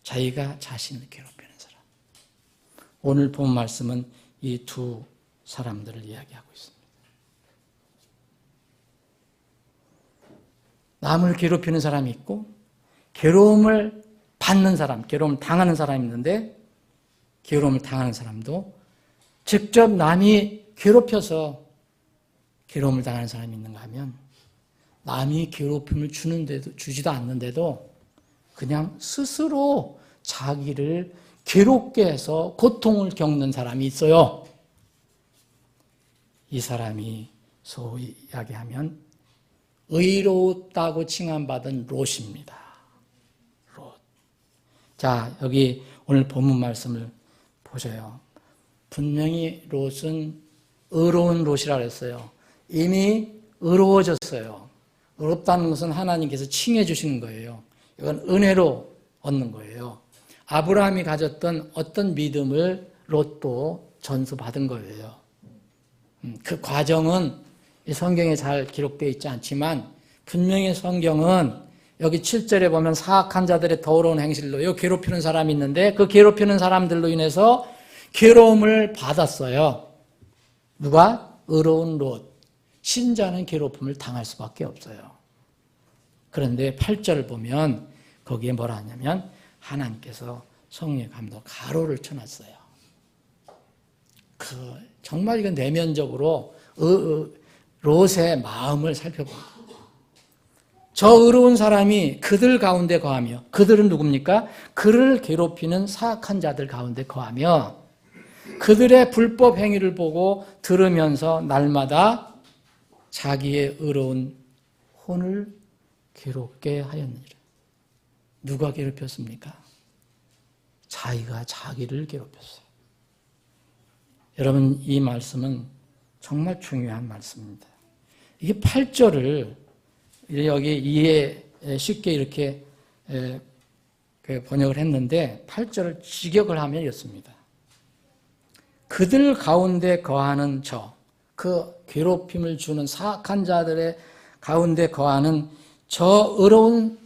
자기가 자신을 괴롭히는 사람. 오늘 본 말씀은 이 두 사람들을 이야기하고 있습니다. 남을 괴롭히는 사람이 있고 괴로움을 받는 사람, 괴로움을 당하는 사람이 있는데 괴로움을 당하는 사람도 직접 남이 괴롭혀서 괴로움을 당하는 사람이 있는가 하면 남이 괴롭힘을 주지도 않는데도 그냥 스스로 자기를 괴롭게 해서 고통을 겪는 사람이 있어요. 이 사람이 소위 이야기하면 의로웠다고 칭함받은 롯입니다. 롯. 자, 여기 오늘 본문 말씀을 보세요. 분명히 롯은 의로운 롯이라 그랬어요. 이미 의로워졌어요. 의롭다는 것은 하나님께서 칭해 주시는 거예요. 이건 은혜로 얻는 거예요. 아브라함이 가졌던 어떤 믿음을 롯도 전수받은 거예요. 그 과정은 성경에 잘 기록되어 있지 않지만 분명히 성경은 여기 7절에 보면 사악한 자들의 더러운 행실로 괴롭히는 사람이 있는데 그 괴롭히는 사람들로 인해서 괴로움을 받았어요. 누가? 의로운 롯. 신자는 괴롭힘을 당할 수밖에 없어요. 그런데 8절을 보면 거기에 뭐라 하냐면 하나님께서 성령의 감동 가로를 쳐놨어요. 정말 이건 내면적으로 롯의 마음을 살펴봅니다. 저 의로운 사람이 그들 가운데 거하며, 그들은 누굽니까? 그를 괴롭히는 사악한 자들 가운데 거하며 그들의 불법 행위를 보고 들으면서 날마다 자기의 의로운 혼을 괴롭게 하였느니라. 누가 괴롭혔습니까? 자기가 자기를 괴롭혔어요. 여러분, 이 말씀은 정말 중요한 말씀입니다. 이게 8절을 여기 쉽게 이렇게 번역을 했는데 8절을 직역을 하면 이렇습니다. 그들 가운데 거하는 그 괴롭힘을 주는 사악한 자들의 가운데 거하는 저 의로운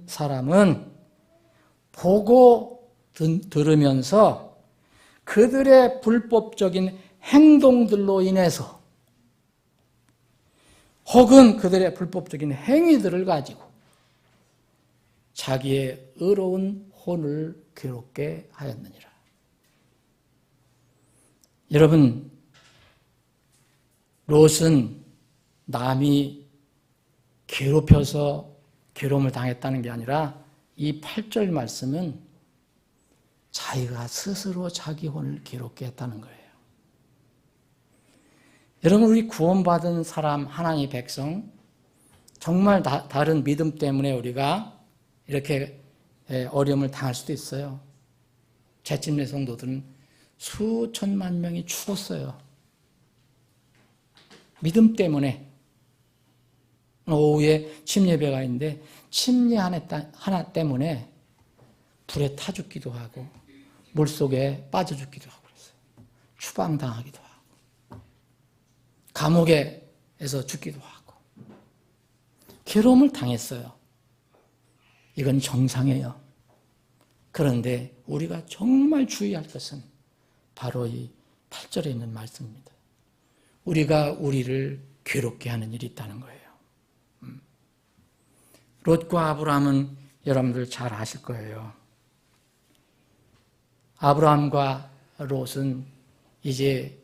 사람은 보고 들으면서 그들의 불법적인 행동들로 인해서 혹은 그들의 불법적인 행위들을 가지고 자기의 의로운 혼을 괴롭게 하였느니라. 여러분, 롯은 남이 괴롭혀서 괴로움을 당했다는 게 아니라 이 8절 말씀은 자기가 스스로 자기 혼을 괴롭게 했다는 거예요. 여러분, 우리 구원받은 사람, 하나님의 백성, 정말 다른 믿음 때문에 우리가 이렇게 어려움을 당할 수도 있어요. 재침례 성도들은 수천만 명이 죽었어요. 믿음 때문에. 오후에 침례배가 있는데 침례 하나 때문에 불에 타 죽기도 하고 물속에 빠져 죽기도 하고 그랬어요. 추방당하기도 하고 감옥에서 죽기도 하고 괴로움을 당했어요. 이건 정상이에요. 그런데 우리가 정말 주의할 것은 바로 이 8절에 있는 말씀입니다. 우리가 우리를 괴롭게 하는 일이 있다는 거예요. 롯과 아브라함은 여러분들 잘 아실 거예요. 아브라함과 롯은 이제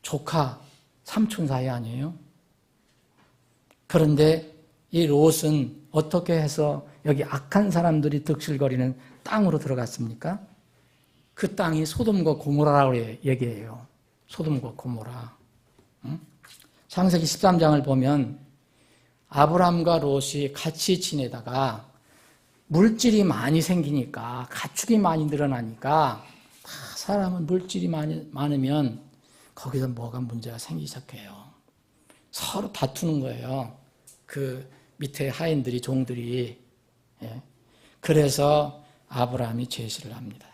조카, 삼촌 사이 아니에요? 그런데 이 롯은 어떻게 해서 여기 악한 사람들이 득실거리는 땅으로 들어갔습니까? 그 땅이 소돔과 고모라라고 얘기해요. 소돔과 고모라. 창세기 13장을 보면 아브라함과 롯이 같이 지내다가 물질이 많이 생기니까, 가축이 많이 늘어나니까 사람은 물질이 많으면 거기서 뭐가 문제가 생기기 시작해요. 서로 다투는 거예요. 그 밑에 하인들이, 종들이. 그래서 아브라함이 제시를 합니다.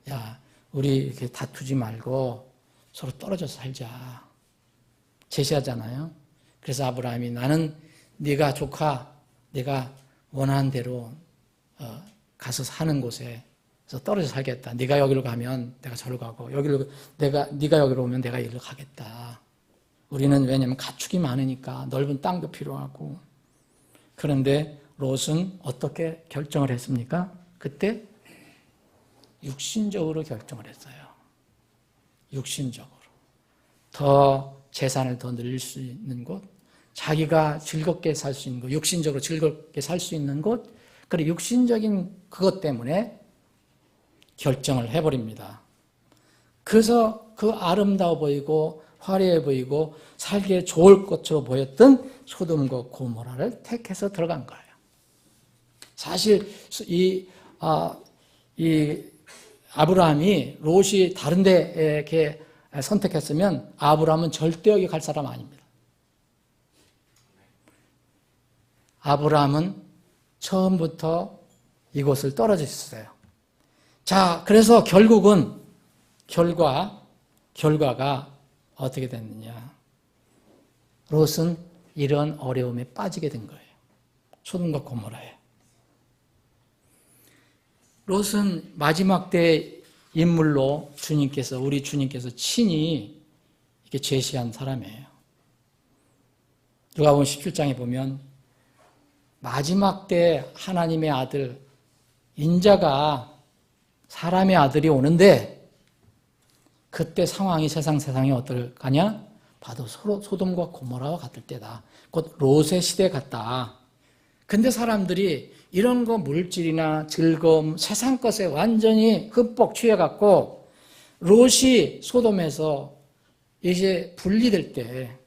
야, 우리 이렇게 다투지 말고 서로 떨어져서 살자. 제시하잖아요. 그래서 아브라함이 나는 네가 조카, 내가 원하는 대로 가서 사는 곳에 그래서 떨어져 살겠다. 네가 여기로 가면 내가 저리로 가고 네가 여기로 오면 내가 이리로 가겠다. 우리는 왜냐하면 가축이 많으니까 넓은 땅도 필요하고. 그런데 롯은 어떻게 결정을 했습니까? 그때 육신적으로 결정을 했어요. 육신적으로. 더 재산을 더 늘릴 수 있는 곳, 자기가 즐겁게 살 수 있는 곳, 육신적으로 즐겁게 살 수 있는 곳, 그리고 육신적인 그것 때문에 결정을 해버립니다. 그래서 그 아름다워 보이고 화려해 보이고 살기에 좋을 것으로 보였던 소돔과 고모라를 택해서 들어간 거예요. 사실 이 아브라함이 롯이 다른 데 이렇게 선택했으면 아브라함은 절대 여기 갈 사람 아닙니다. 아브라함은 처음부터 이곳을 떨어져 있었어요. 자, 그래서 결국은 결과가 어떻게 됐느냐. 롯은 이런 어려움에 빠지게 된 거예요. 소돔과 고모라에. 롯은 마지막 때 인물로 우리 주님께서 친히 이렇게 제시한 사람이에요. 누가복음 17장에 보면 마지막 때 하나님의 아들, 인자가 사람의 아들이 오는데 그때 세상이 어떨까냐? 바로 소돔과 고모라와 같을 때다. 곧 롯의 시대 같다. 근데 사람들이 이런 거 물질이나 즐거움, 세상 것에 완전히 흠뻑 취해갖고 롯이 소돔에서 이제 분리될 때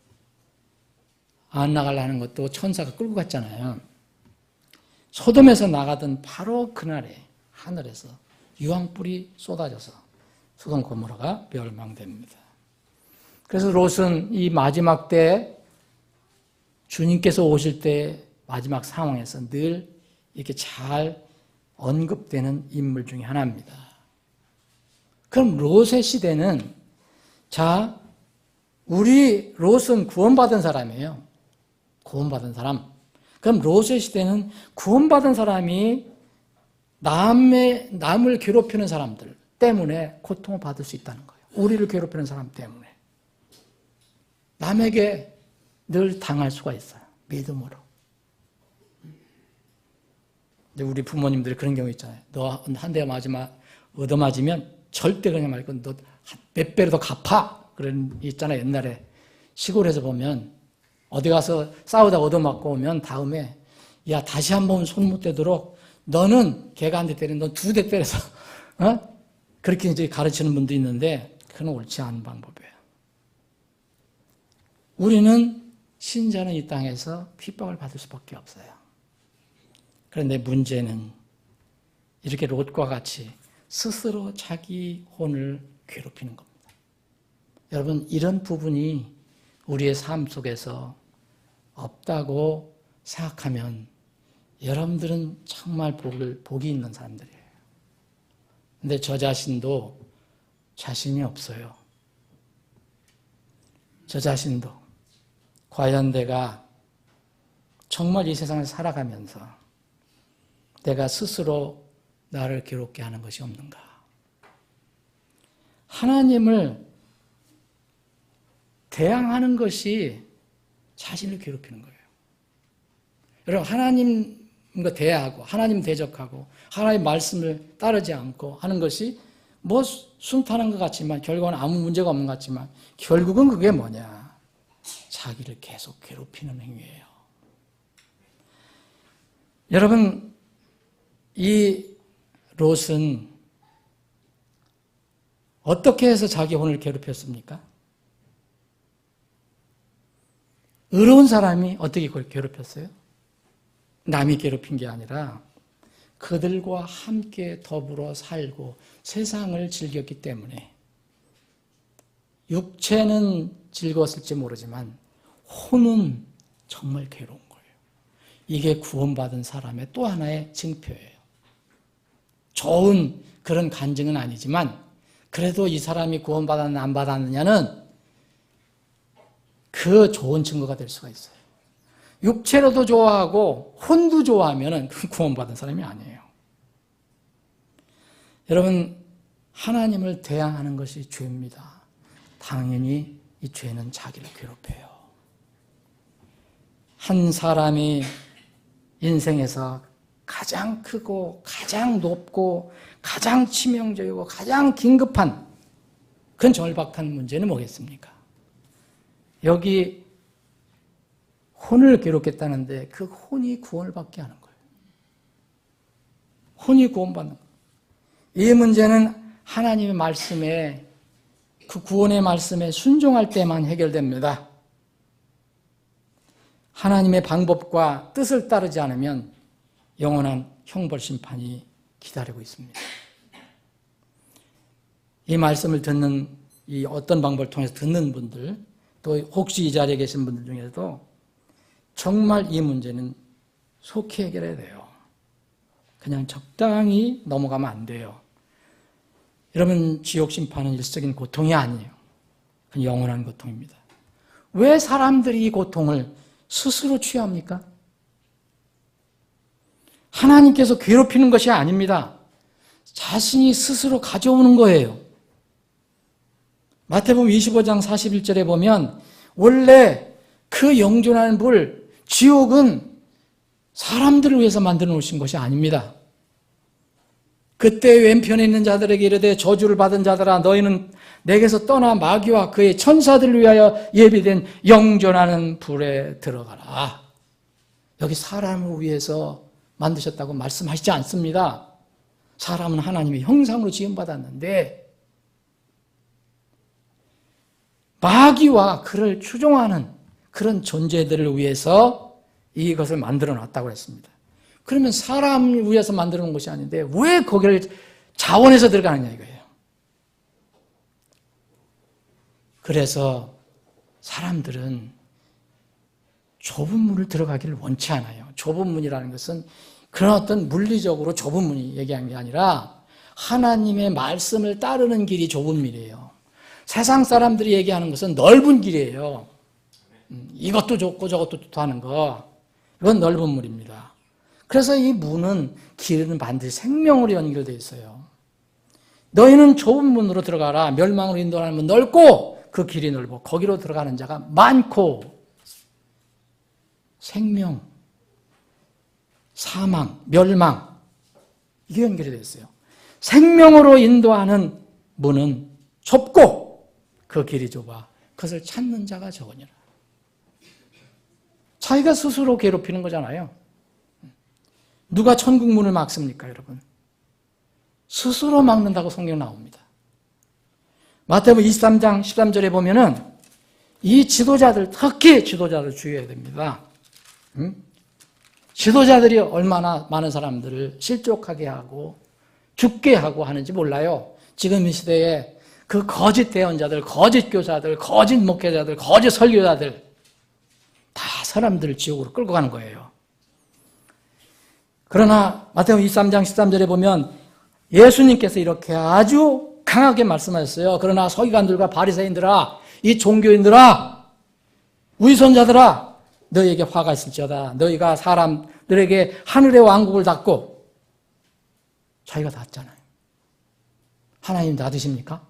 안 나가려는 것도 천사가 끌고 갔잖아요. 소돔에서 나가던 바로 그날에 하늘에서 유황불이 쏟아져서 소돔 고모라가 멸망됩니다. 그래서 롯은 이 마지막 때 주님께서 오실 때 마지막 상황에서 늘 이렇게 잘 언급되는 인물 중에 하나입니다. 그럼 롯의 시대는, 자, 우리 롯은 구원받은 사람이에요. 구원받은 사람. 그럼 롯의 시대는 구원받은 사람이 남을 괴롭히는 사람들 때문에 고통을 받을 수 있다는 거예요. 우리를 괴롭히는 사람 때문에. 남에게 늘 당할 수가 있어요. 믿음으로. 근데 우리 부모님들이 그런 경우 있잖아요. 너 한 대 얻어맞으면 절대 그냥 말고 너 몇 배로 더 갚아. 그런 있잖아요. 옛날에 시골에서 보면 어디 가서 싸우다 얻어맞고 오면 다음에 야 다시 한번 손 못 대도록 너는 걔가 한 대 때리는 넌 두 대 때려서 그렇게 이제 가르치는 분도 있는데 그건 옳지 않은 방법이에요. 우리는 신자는 이 땅에서 핍박을 받을 수밖에 없어요. 그런데 문제는 이렇게 롯과 같이 스스로 자기 혼을 괴롭히는 겁니다. 여러분, 이런 부분이 우리의 삶 속에서 없다고 생각하면 여러분들은 정말 복이 있는 사람들이에요. 근데 저 자신도 자신이 없어요. 저 자신도 과연 내가 정말 이 세상을 살아가면서 내가 스스로 나를 괴롭게 하는 것이 없는가? 하나님을 대항하는 것이 자신을 괴롭히는 거예요. 여러분, 하나님과 대하고 하나님 대적하고 하나님의 말씀을 따르지 않고 하는 것이 뭐 순탄한 것 같지만 결국은 아무 문제가 없는 것 같지만 결국은 그게 뭐냐? 자기를 계속 괴롭히는 행위예요. 여러분, 이 롯은 어떻게 해서 자기 혼을 괴롭혔습니까? 의로운 사람이 어떻게 그걸 괴롭혔어요? 남이 괴롭힌 게 아니라 그들과 함께 더불어 살고 세상을 즐겼기 때문에 육체는 즐거웠을지 모르지만 혼은 정말 괴로운 거예요. 이게 구원받은 사람의 또 하나의 증표예요. 좋은 그런 간증은 아니지만 그래도 이 사람이 구원받았느냐 안 받았느냐는 그 좋은 증거가 될 수가 있어요. 육체로도 좋아하고 혼도 좋아하면 그 구원받은 사람이 아니에요. 여러분, 하나님을 대항하는 것이 죄입니다. 당연히 이 죄는 자기를 괴롭혀요. 한 사람이 인생에서 가장 크고 가장 높고 가장 치명적이고 가장 긴급한 그런 절박한 문제는 뭐겠습니까? 여기 혼을 괴롭겠다는데 그 혼이 구원을 받게 하는 거예요. 혼이 구원받는 거예요. 이 문제는 하나님의 말씀에, 그 구원의 말씀에 순종할 때만 해결됩니다. 하나님의 방법과 뜻을 따르지 않으면 영원한 형벌 심판이 기다리고 있습니다. 이 말씀을 듣는, 이 어떤 방법을 통해서 듣는 분들, 또 혹시 이 자리에 계신 분들 중에서도 정말 이 문제는 속히 해결해야 돼요. 그냥 적당히 넘어가면 안 돼요. 여러분, 지옥 심판은 일시적인 고통이 아니에요. 그건 영원한 고통입니다. 왜 사람들이 이 고통을 스스로 취합니까? 하나님께서 괴롭히는 것이 아닙니다. 자신이 스스로 가져오는 거예요. 마태복음 25장 41절에 보면 원래 그 영존하는 불, 지옥은 사람들을 위해서 만들어 놓으신 것이 아닙니다. 그때 왼편에 있는 자들에게 이르되 저주를 받은 자들아 너희는 내게서 떠나 마귀와 그의 천사들을 위하여 예비된 영존하는 불에 들어가라. 여기 사람을 위해서 만드셨다고 말씀하시지 않습니다. 사람은 하나님의 형상으로 지음받았는데 마귀와 그를 추종하는 그런 존재들을 위해서 이것을 만들어 놨다고 했습니다. 그러면 사람을 위해서 만들어 놓은 것이 아닌데 왜 거기를 자원해서 들어가느냐 이거예요. 그래서 사람들은 좁은 문을 들어가기를 원치 않아요. 좁은 문이라는 것은 그런 어떤 물리적으로 좁은 문이 얘기한 게 아니라 하나님의 말씀을 따르는 길이 좁은 길이에요. 세상 사람들이 얘기하는 것은 넓은 길이에요. 이것도 좋고 저것도 좋고 하는 거, 이건 넓은 문입니다. 그래서 이 문은, 길은 반드시 생명으로 연결되어 있어요. 너희는 좁은 문으로 들어가라. 멸망으로 인도하는 문 넓고 그 길이 넓고 거기로 들어가는 자가 많고 생명, 사망, 멸망, 이게 연결이 되어 있어요. 생명으로 인도하는 문은 좁고 그 길이 좁아 그것을 찾는 자가 적으니라. 자기가 스스로 괴롭히는 거잖아요. 누가 천국 문을 막습니까, 여러분? 스스로 막는다고 성경 나옵니다. 마태복음 23장 13절에 보면은 이 지도자들, 특히 지도자들 주의해야 됩니다. 지도자들이 얼마나 많은 사람들을 실족하게 하고 죽게 하고 하는지 몰라요. 지금 이 시대에 그 거짓 대언자들, 거짓 교사들, 거짓 목회자들, 거짓 설교자들 다 사람들을 지옥으로 끌고 가는 거예요. 그러나 마태복음 23장 13절에 보면 예수님께서 이렇게 아주 강하게 말씀하셨어요. 그러나 서기관들과 바리새인들아, 이 종교인들아, 위선자들아, 너희에게 화가 있을지어다. 너희가 사람들에게 하늘의 왕국을 닫고, 자기가 닫잖아요. 하나님 닫으십니까?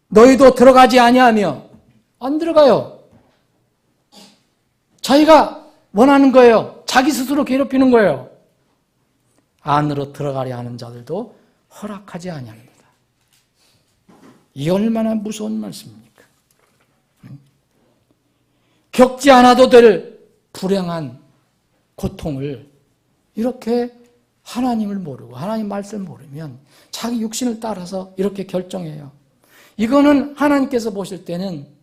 너희도 들어가지 아니하며 안 들어가요. 자기가 원하는 거예요. 자기 스스로 괴롭히는 거예요. 안으로 들어가려 하는 자들도 허락하지 아니합니다. 이 얼마나 무서운 말씀입니까? 겪지 않아도 될 불행한 고통을 이렇게 하나님을 모르고 하나님 말씀을 모르면 자기 육신을 따라서 이렇게 결정해요. 이거는 하나님께서 보실 때는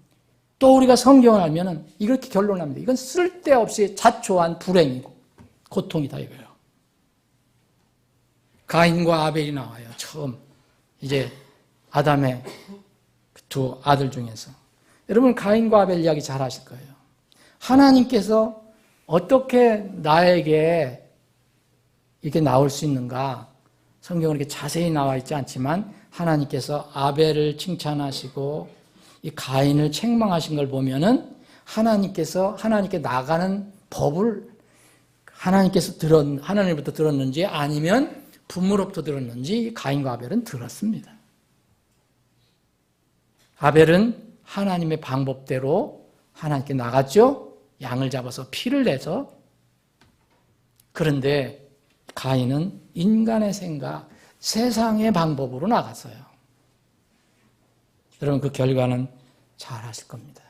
또 우리가 성경을 알면은 이렇게 결론을 합니다. 이건 쓸데없이 자초한 불행이고 고통이다 이거예요. 가인과 아벨이 나와요. 처음 이제 아담의 두 아들 중에서. 여러분 가인과 아벨 이야기 잘 아실 거예요. 하나님께서 어떻게 나에게 이렇게 나올 수 있는가? 성경은 이렇게 자세히 나와 있지 않지만 하나님께서 아벨을 칭찬하시고 이 가인을 책망하신 걸 보면은 하나님께서 하나님께 나가는 법을 하나님께서 하나님부터 들었는지 아니면 부모로부터 들었는지 가인과 아벨은 들었습니다. 아벨은 하나님의 방법대로 하나님께 나갔죠. 양을 잡아서 피를 내서. 그런데 가인은 인간의 생각, 세상의 방법으로 나갔어요. 여러분 그 결과는 잘 아실 겁니다.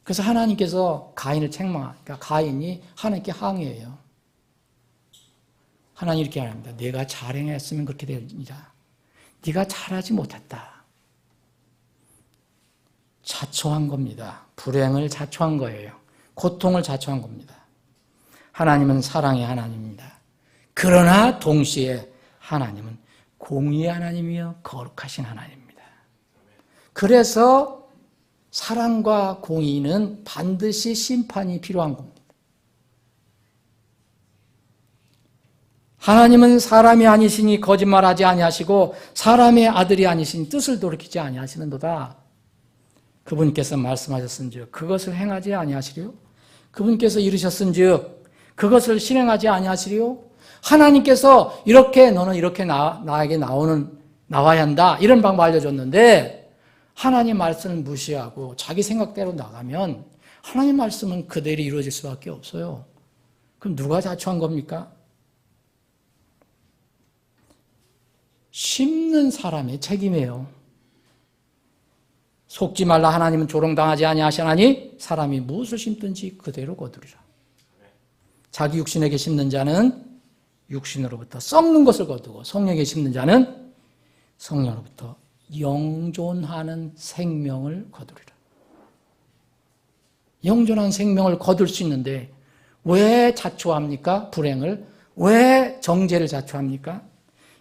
그래서 하나님께서 가인을 책망하니까 가인이 하나님께 항의해요. 하나님 이렇게 합니다. 내가 잘 행했으면 그렇게 되리라. 네가 잘하지 못했다. 자초한 겁니다. 불행을 자초한 거예요. 고통을 자초한 겁니다. 하나님은 사랑의 하나님입니다. 그러나 동시에 하나님은 공의의 하나님이요 거룩하신 하나님입니다. 그래서 사랑과 공의는 반드시 심판이 필요한 겁니다. 하나님은 사람이 아니시니 거짓말하지 아니하시고 사람의 아들이 아니시니 뜻을 돌이키지 아니하시는도다. 그분께서 말씀하셨은즉 그것을 행하지 아니하시리요? 그분께서 이르셨은즉 그것을 실행하지 아니하시리요? 하나님께서 이렇게 너는 이렇게 나에게 나와야 한다 이런 방법 알려줬는데 하나님 말씀을 무시하고 자기 생각대로 나가면 하나님 말씀은 그대로 이루어질 수밖에 없어요. 그럼 누가 자초한 겁니까? 심는 사람의 책임이에요. 속지 말라 하나님은 조롱당하지 아니하시나니 사람이 무엇을 심든지 그대로 거두리라. 자기 육신에게 심는 자는 육신으로부터 썩는 것을 거두고 성령에게 심는 자는 성령으로부터 영존하는 생명을 거두리라. 영존한 생명을 거둘 수 있는데 왜 자초합니까? 불행을. 왜 정죄를 자초합니까?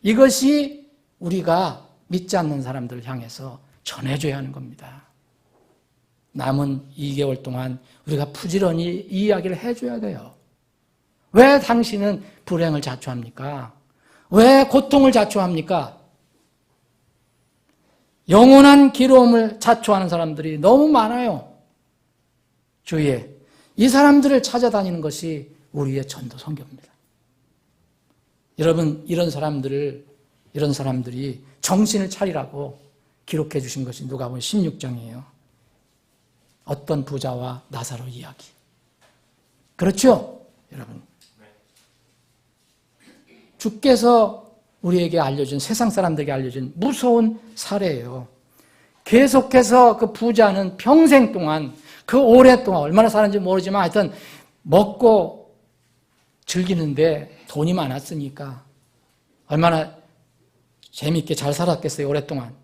이것이 우리가 믿지 않는 사람들을 향해서 전해줘야 하는 겁니다. 남은 2개월 동안 우리가 부지런히 이 이야기를 해줘야 돼요. 왜 당신은 불행을 자초합니까? 왜 고통을 자초합니까? 영원한 괴로움을 자초하는 사람들이 너무 많아요. 주위에. 이 사람들을 찾아다니는 것이 우리의 전도 선교입니다. 여러분, 이런 사람들이 정신을 차리라고 기록해 주신 것이 누가복음 16장이에요. 어떤 부자와 나사로 이야기. 그렇죠? 여러분. 주께서 우리에게 알려준, 세상 사람들에게 알려준 무서운 사례예요. 계속해서 그 부자는 평생 동안, 그 오랫동안, 얼마나 살았는지 모르지만 하여튼 먹고 즐기는데 돈이 많았으니까 얼마나 재미있게 잘 살았겠어요, 오랫동안.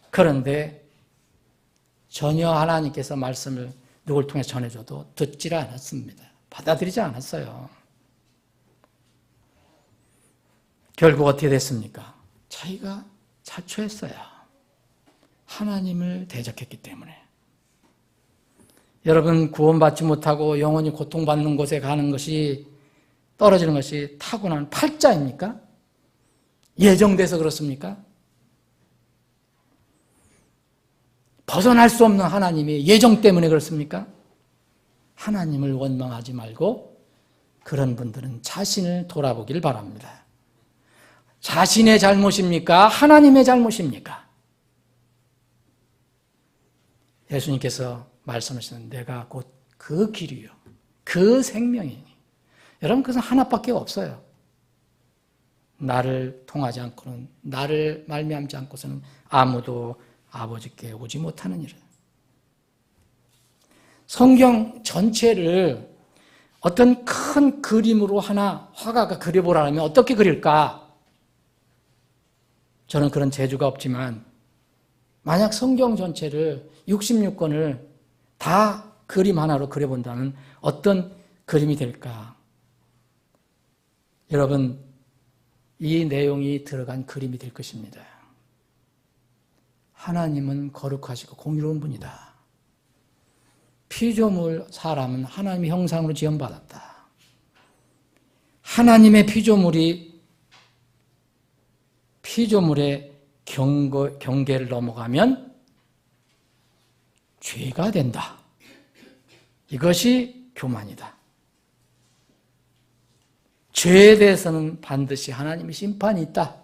그런데 전혀 하나님께서 말씀을 누굴 통해 전해줘도 듣지를 않았습니다. 받아들이지 않았어요. 결국 어떻게 됐습니까? 자기가 자초했어요. 하나님을 대적했기 때문에. 여러분, 구원받지 못하고 영원히 고통받는 곳에 가는 것이, 떨어지는 것이 타고난 팔자입니까? 예정돼서 그렇습니까? 벗어날 수 없는 하나님의 예정 때문에 그렇습니까? 하나님을 원망하지 말고 그런 분들은 자신을 돌아보길 바랍니다. 자신의 잘못입니까? 하나님의 잘못입니까? 예수님께서 말씀하시는 내가 곧 그 길이요, 그 생명이니. 여러분, 그것은 하나밖에 없어요. 나를 통하지 않고는, 나를 말미암지 않고서는 아무도 아버지께 오지 못하는 일은. 성경 전체를 어떤 큰 그림으로 하나 화가가 그려보라면 어떻게 그릴까? 저는 그런 재주가 없지만 만약 성경 전체를 66권을 다 그림 하나로 그려본다면 어떤 그림이 될까? 여러분, 이 내용이 들어간 그림이 될 것입니다. 하나님은 거룩하시고 공의로운 분이다. 피조물 사람은 하나님의 형상으로 지음받았다. 하나님의 피조물의 경계를 넘어가면 죄가 된다. 이것이 교만이다. 죄에 대해서는 반드시 하나님의 심판이 있다.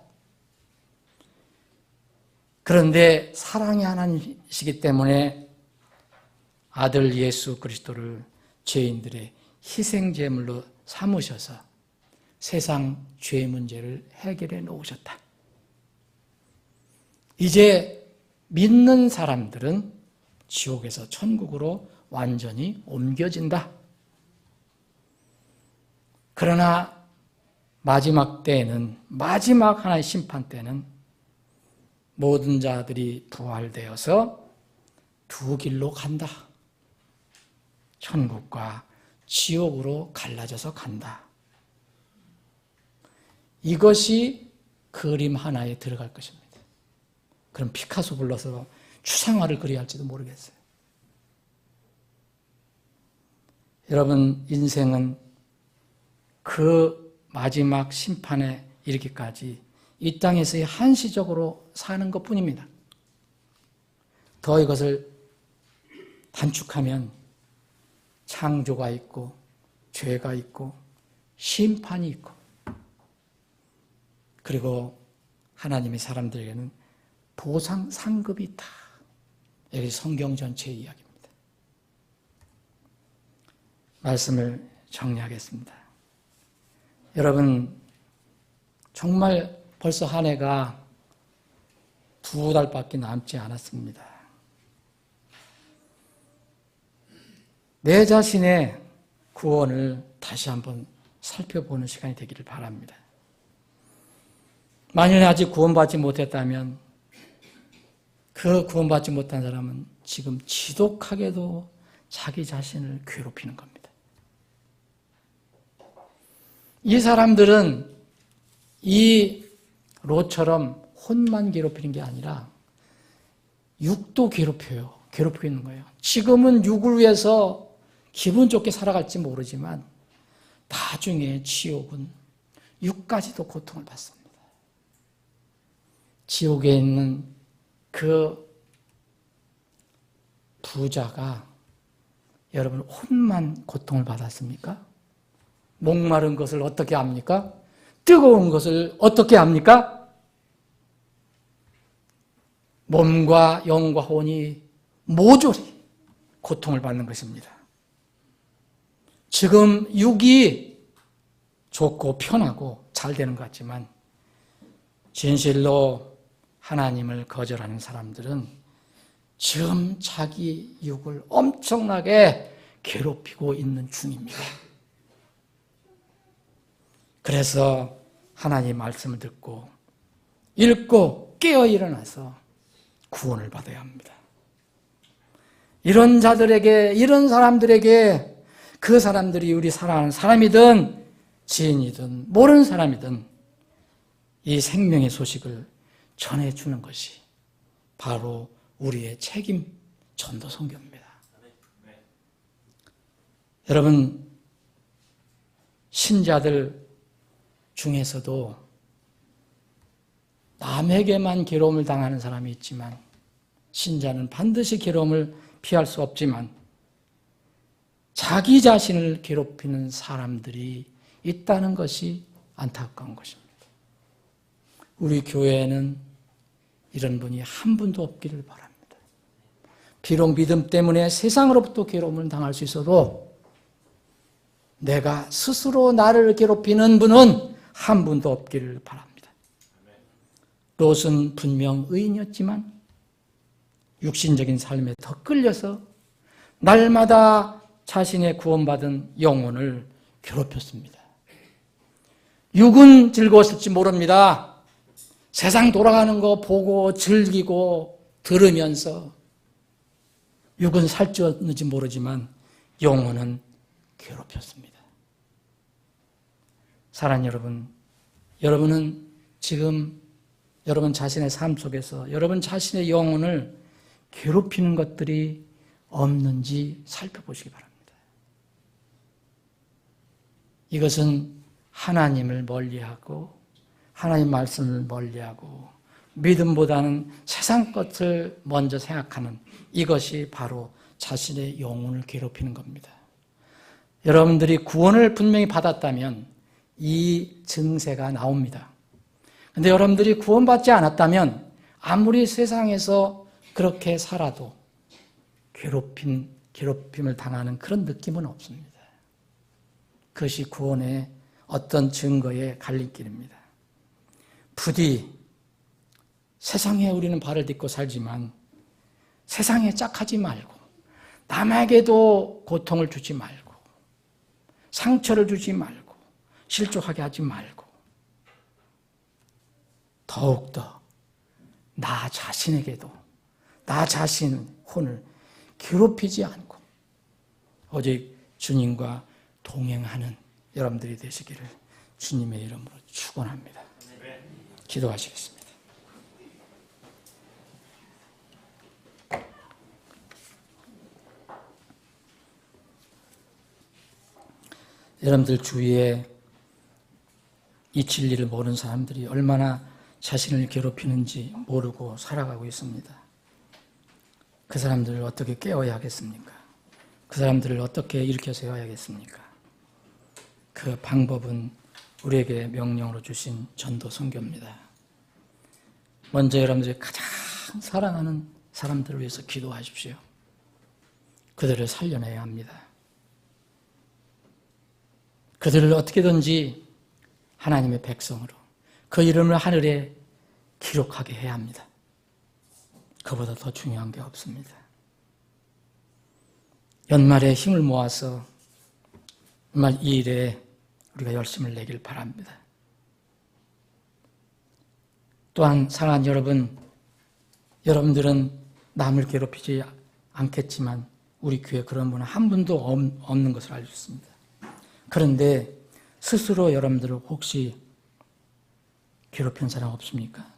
그런데 사랑의 하나님이시기 때문에 아들 예수 그리스도를 죄인들의 희생제물로 삼으셔서 세상 죄 문제를 해결해 놓으셨다. 이제 믿는 사람들은 지옥에서 천국으로 완전히 옮겨진다. 그러나 마지막 때에는, 마지막 하나의 심판 때는 모든 자들이 부활되어서 두 길로 간다. 천국과 지옥으로 갈라져서 간다. 이것이 그림 하나에 들어갈 것입니다. 그럼 피카소 불러서 추상화를 그려야 할지도 모르겠어요. 여러분, 인생은 그 마지막 심판에 이르기까지 이 땅에서의 한시적으로 사는 것뿐입니다. 더 이것을 단축하면 창조가 있고 죄가 있고 심판이 있고 그리고 하나님의 사람들에게는 보상 상급이 있다. 여기 성경 전체의 이야기입니다. 말씀을 정리하겠습니다. 여러분, 정말 벌써 한 해가 2달밖에 남지 않았습니다. 내 자신의 구원을 다시 한번 살펴보는 시간이 되기를 바랍니다. 만일 아직 구원받지 못했다면 그 구원받지 못한 사람은 지금 지독하게도 자기 자신을 괴롭히는 겁니다. 이 사람들은 이 롯처럼 혼만 괴롭히는 게 아니라 육도 괴롭혀요. 괴롭히고 있는 거예요. 지금은 육을 위해서 기분 좋게 살아갈지 모르지만 나중에 지옥은 육까지도 고통을 받습니다. 지옥에 있는 그 부자가 여러분 혼만 고통을 받았습니까? 목마른 것을 어떻게 합니까? 뜨거운 것을 어떻게 합니까? 몸과 영과 혼이 모조리 고통을 받는 것입니다. 지금 육이 좋고 편하고 잘 되는 것 같지만 진실로 하나님을 거절하는 사람들은 지금 자기 육을 엄청나게 괴롭히고 있는 중입니다. 그래서 하나님의 말씀을 듣고 읽고 깨어 일어나서 구원을 받아야 합니다. 이런 자들에게, 이런 사람들에게 그 사람들이 우리 사랑하는 사람이든 지인이든 모르는 사람이든 이 생명의 소식을 전해주는 것이 바로 우리의 책임 전도 선교입니다. 여러분, 신자들 중에서도 남에게만 괴로움을 당하는 사람이 있지만 신자는 반드시 괴로움을 피할 수 없지만 자기 자신을 괴롭히는 사람들이 있다는 것이 안타까운 것입니다. 우리 교회에는 이런 분이 한 분도 없기를 바랍니다. 비록 믿음 때문에 세상으로부터 괴로움을 당할 수 있어도 내가 스스로 나를 괴롭히는 분은 한 분도 없기를 바랍니다. 롯은 분명 의인이었지만 육신적인 삶에 더 끌려서 날마다 자신의 구원받은 영혼을 괴롭혔습니다. 육은 즐거웠을지 모릅니다. 세상 돌아가는 거 보고 즐기고 들으면서 육은 살찌웠는지 모르지만 영혼은 괴롭혔습니다. 사랑하는 여러분, 여러분은 지금 여러분 자신의 삶 속에서 여러분 자신의 영혼을 괴롭히는 것들이 없는지 살펴보시기 바랍니다. 이것은 하나님을 멀리하고 하나님 말씀을 멀리하고 믿음보다는 세상 것을 먼저 생각하는 이것이 바로 자신의 영혼을 괴롭히는 겁니다. 여러분들이 구원을 분명히 받았다면 이 증세가 나옵니다. 근데 여러분들이 구원받지 않았다면 아무리 세상에서 그렇게 살아도 괴롭힘을 당하는 그런 느낌은 없습니다. 그것이 구원의 어떤 증거의 갈림길입니다. 부디 세상에 우리는 발을 딛고 살지만 세상에 짝하지 말고 남에게도 고통을 주지 말고 상처를 주지 말고 실족하게 하지 말고 더욱더 나 자신에게도 나 자신 혼을 괴롭히지 않고 오직 주님과 동행하는 여러분들이 되시기를 주님의 이름으로 축원합니다. 기도하시겠습니다. 여러분들 주위에 이 진리를 모르는 사람들이 얼마나 자신을 괴롭히는지 모르고 살아가고 있습니다. 그 사람들을 어떻게 깨워야 하겠습니까? 그 사람들을 어떻게 일으켜 세워야겠습니까? 그 방법은 우리에게 명령으로 주신 전도 선교입니다. 먼저 여러분들이 가장 사랑하는 사람들을 위해서 기도하십시오. 그들을 살려내야 합니다. 그들을 어떻게든지 하나님의 백성으로 그 이름을 하늘에 기록하게 해야 합니다. 그보다 더 중요한 게 없습니다. 연말에 힘을 모아서 정말 이 일에 우리가 열심을 내길 바랍니다. 또한 사랑하는 여러분, 여러분들은 남을 괴롭히지 않겠지만 우리 교회에 그런 분은 한 분도 없는 것을 알고 있습니다. 그런데 스스로 여러분들을 혹시 괴롭힌 사람 없습니까?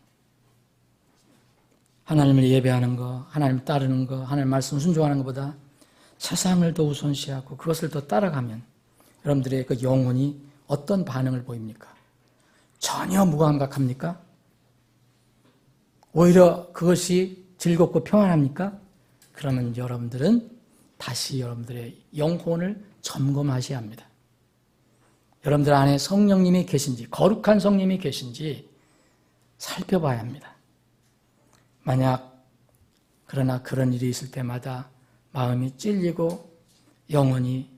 하나님을 예배하는 거, 하나님을 따르는 거, 하나님 말씀 순종하는 것보다 세상을 더 우선시하고 그것을 더 따라가면 여러분들의 그 영혼이 어떤 반응을 보입니까? 전혀 무감각합니까? 오히려 그것이 즐겁고 평안합니까? 그러면 여러분들은 다시 여러분들의 영혼을 점검하셔야 합니다. 여러분들 안에 성령님이 계신지, 거룩한 성령님이 계신지 살펴봐야 합니다. 만약 그러나 그런 일이 있을 때마다 마음이 찔리고 영혼이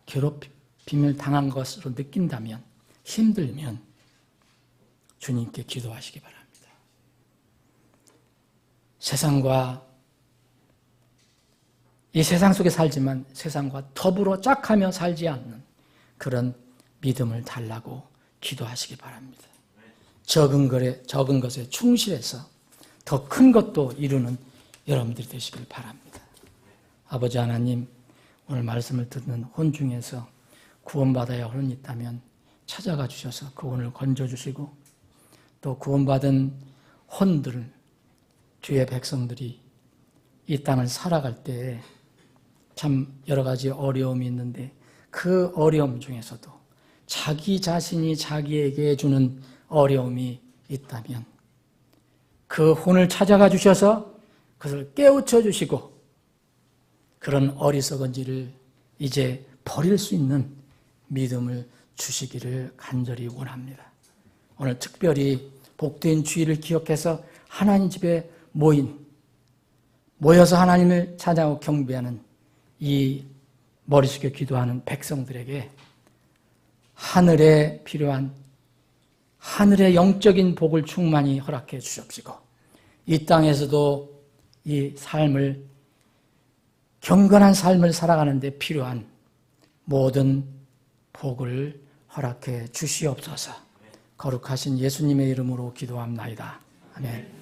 괴롭힘을 당한 것으로 느낀다면, 힘들면 주님께 기도하시기 바랍니다. 이 세상 속에 살지만 세상과 더불어 짝하며 살지 않는 그런 믿음을 달라고 기도하시기 바랍니다. 적은 것에 충실해서 더 큰 것도 이루는 여러분들이 되시길 바랍니다. 아버지 하나님, 오늘 말씀을 듣는 혼 중에서 구원받아야 할 혼이 있다면 찾아가 주셔서 그 혼을 건져주시고 또 구원받은 혼들을 주의 백성들이 이 땅을 살아갈 때에 참 여러 가지 어려움이 있는데 그 어려움 중에서도 자기 자신이 자기에게 주는 어려움이 있다면 그 혼을 찾아가 주셔서 그것을 깨우쳐 주시고 그런 어리석은지를 이제 버릴 수 있는 믿음을 주시기를 간절히 원합니다. 오늘 특별히 복된 주일을 기억해서 하나님 집에 모여서 하나님을 찬양하고 경배하는 이 머리 숙여 기도하는 백성들에게 하늘에 필요한 하늘의 영적인 복을 충만히 허락해 주시옵시고 이 땅에서도 이 삶을 경건한 삶을 살아가는 데 필요한 모든 복을 허락해 주시옵소서. 거룩하신 예수님의 이름으로 기도합나이다. 아멘.